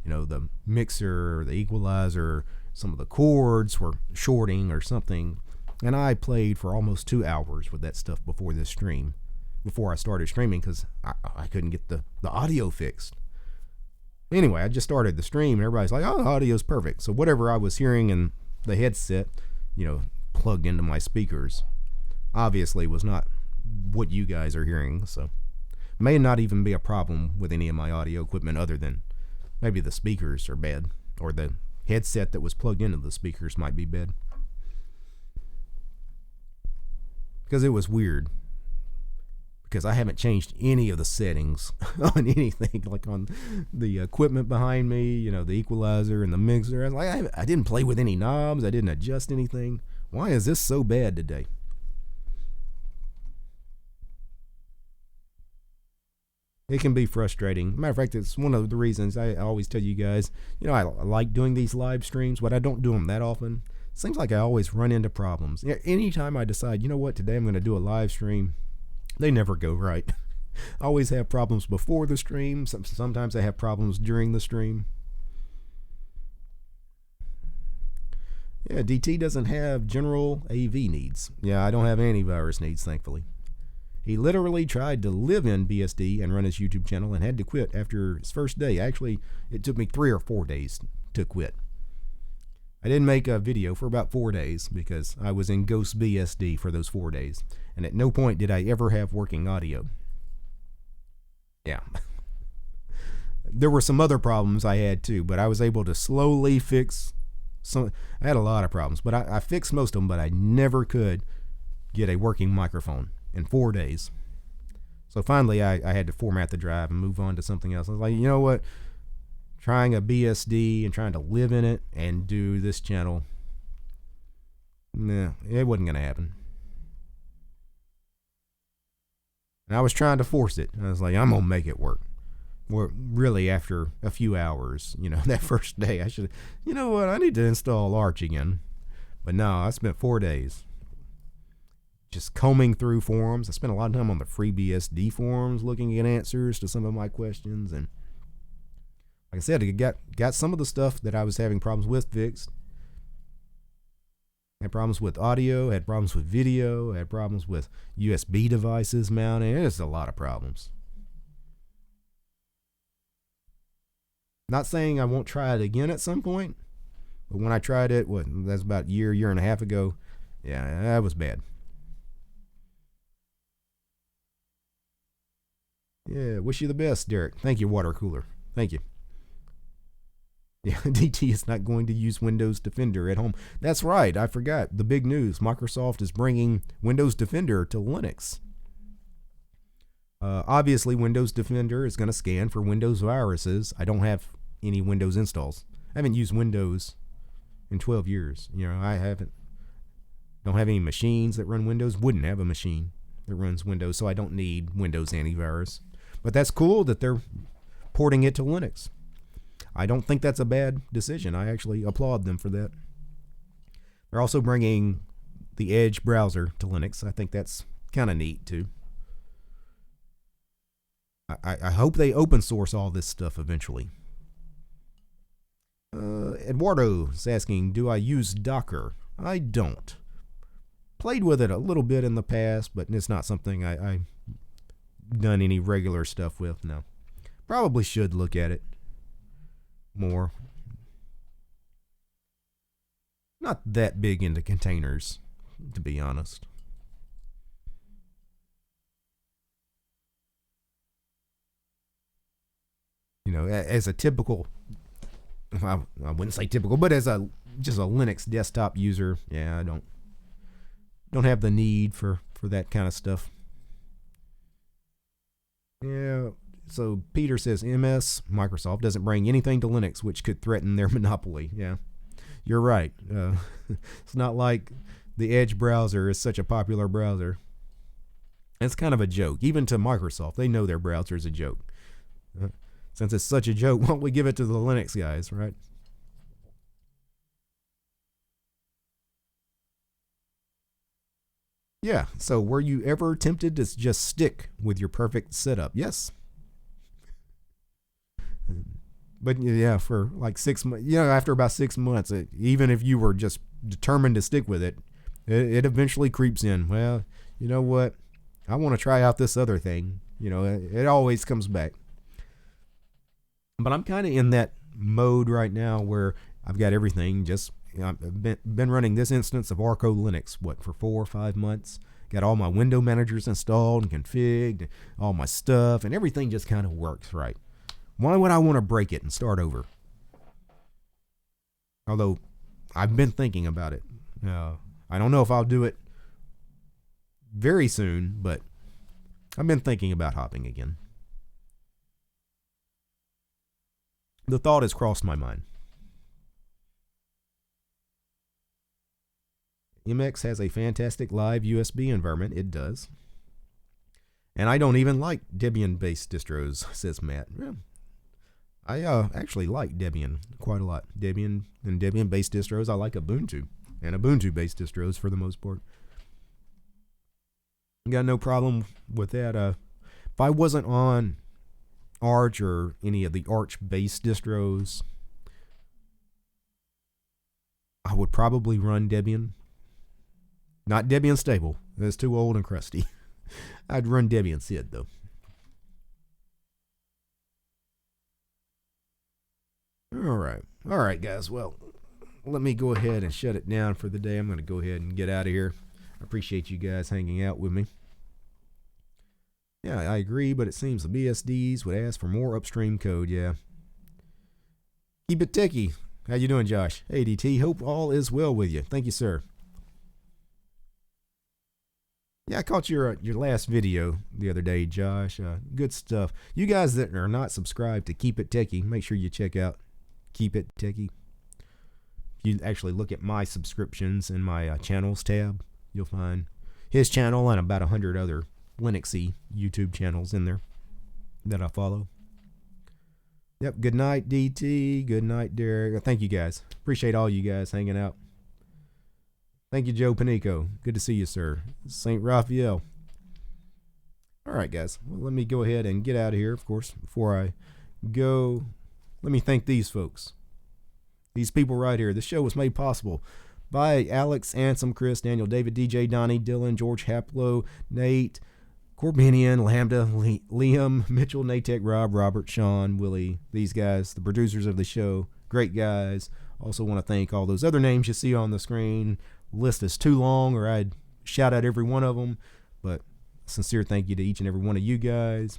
You know, the mixer, the equalizer, some of the cords were shorting or something, and I played for almost 2 hours with that stuff before this stream. Before I started streaming, because I couldn't get the audio fixed. Anyway, I just started the stream, and everybody's like, oh, the audio's perfect. So whatever I was hearing in the headset, plugged into my speakers, obviously was not what you guys are hearing. So may not even be a problem with any of my audio equipment other than maybe the speakers are bad, or the headset that was plugged into the speakers might be bad. Because it was weird. Because I haven't changed any of the settings on anything, like on the equipment behind me, the equalizer and the mixer. I was like, I didn't play with any knobs. I didn't adjust anything. Why is this so bad today? It can be frustrating. Matter of fact, it's one of the reasons I always tell you guys, I like doing these live streams, but I don't do them that often. It seems like I always run into problems. Anytime I decide, today I'm going to do a live stream, they never go right. I always have problems before the stream. Sometimes I have problems during the stream. Yeah, DT doesn't have general AV needs. Yeah, I don't have antivirus needs, thankfully. He literally tried to live in BSD and run his YouTube channel and had to quit after his first day. Actually, it took me 3 or 4 days to quit. I didn't make a video for about 4 days because I was in Ghost BSD for those 4 days. And at no point did I ever have working audio. Yeah. There were some other problems I had too, but I was able to slowly fix some. I had a lot of problems, but I fixed most of them, but I never could get a working microphone in 4 days. So finally I had to format the drive and move on to something else. I was like, you know what? Trying a BSD and trying to live in it and do this channel, nah, it wasn't going to happen. And I was trying to force it. I was like, I'm going to make it work. Well, really, after a few hours, that first day, I should, I need to install Arch again. But no, I spent 4 days just combing through forums. I spent a lot of time on the FreeBSD forums looking at answers to some of my questions. And like I said, I got some of the stuff that I was having problems with fixed. Had problems with audio, had problems with video, had problems with USB devices mounting. There's a lot of problems. Not saying I won't try it again at some point, but when I tried it, that's about a year and a half ago, yeah, that was bad. Yeah, wish you the best, Derek. Thank you, water cooler. Thank you. Yeah, DT is not going to use Windows Defender at home. That's right. I forgot. The big news. Microsoft is bringing Windows Defender to Linux. Obviously, Windows Defender is going to scan for Windows viruses. I don't have any Windows installs. I haven't used Windows in 12 years. Don't have any machines that run Windows. Wouldn't have a machine that runs Windows, so I don't need Windows antivirus. But that's cool that they're porting it to Linux. I don't think that's a bad decision. I actually applaud them for that. They're also bringing the Edge browser to Linux. I think that's kind of neat, too. I hope they open source all this stuff eventually. Eduardo is asking, do I use Docker? I don't. Played with it a little bit in the past, but it's not something I've done any regular stuff with, no. Probably should look at it more. Not that big into containers, to be honest. As a typical, I wouldn't say typical, but as just a Linux desktop user, yeah, I don't have the need for that kind of stuff. Yeah, so Peter says Microsoft doesn't bring anything to Linux which could threaten their monopoly. Yeah, you're right. It's not like the Edge browser is such a popular browser. It's kind of a joke. Even to Microsoft, they know their browser is a joke. Since it's such a joke, why don't we give it to the Linux guys, right? Yeah, so were you ever tempted to just stick with your perfect setup? Yes. But yeah, for like 6 months, after about 6 months, even if you were just determined to stick with it, it eventually creeps in. Well, you know what? I want to try out this other thing. It always comes back. But I'm kind of in that mode right now where I've got everything just, I've been running this instance of Arco Linux, for 4 or 5 months. Got all my window managers installed and configured, all my stuff, and everything just kind of works right. Why would I want to break it and start over? Although, I've been thinking about it. I don't know if I'll do it very soon, but I've been thinking about hopping again. The thought has crossed my mind. MX has a fantastic live USB environment. It does. And I don't even like Debian-based distros, says Matt. Yeah. I actually like Debian quite a lot. Debian and Debian-based distros. I like Ubuntu and Ubuntu-based distros for the most part. Got no problem with that. If I wasn't on Arch or any of the Arch-based distros, I would probably run Debian. Not Debian Stable. That's too old and crusty. I'd run Debian Sid, though. All right, guys. Well, let me go ahead and shut it down for the day. I'm going to go ahead and get out of here. I appreciate you guys hanging out with me. Yeah, I agree, but it seems the BSDs would ask for more upstream code, yeah. Keep it techie. How you doing, Josh? Hey, DT, hope all is well with you. Thank you, sir. Yeah, I caught your last video the other day, Josh. Good stuff. You guys that are not subscribed to Keep It Techie, make sure you check out Keep It Techie. If you actually look at my subscriptions in my channels tab, you'll find his channel and about 100 other Linuxy YouTube channels in there that I follow. Yep, good night, DT. Good night, Derek. Thank you, guys. Appreciate all you guys hanging out. Thank you, Joe Panico. Good to see you, sir. St. Raphael. All right, guys. Well, let me go ahead and get out of here, of course. Before I go, let me thank these folks. These people right here. The show was made possible by Alex, Ansem, Chris, Daniel, David, DJ, Donnie, Dylan, George, Haplo, Nate, Corbinian, Lambda, Liam, Mitchell, Natek, Rob, Robert, Sean, Willie. These guys, the producers of the show. Great guys. Also want to thank all those other names you see on the screen. List is too long, or I'd shout out every one of them, but sincere thank you to each and every one of you guys.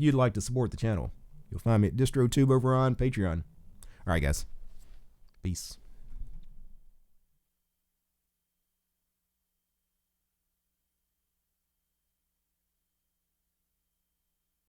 you'd like to support the channel. You'll find me at DistroTube over on Patreon. All right, guys. Peace.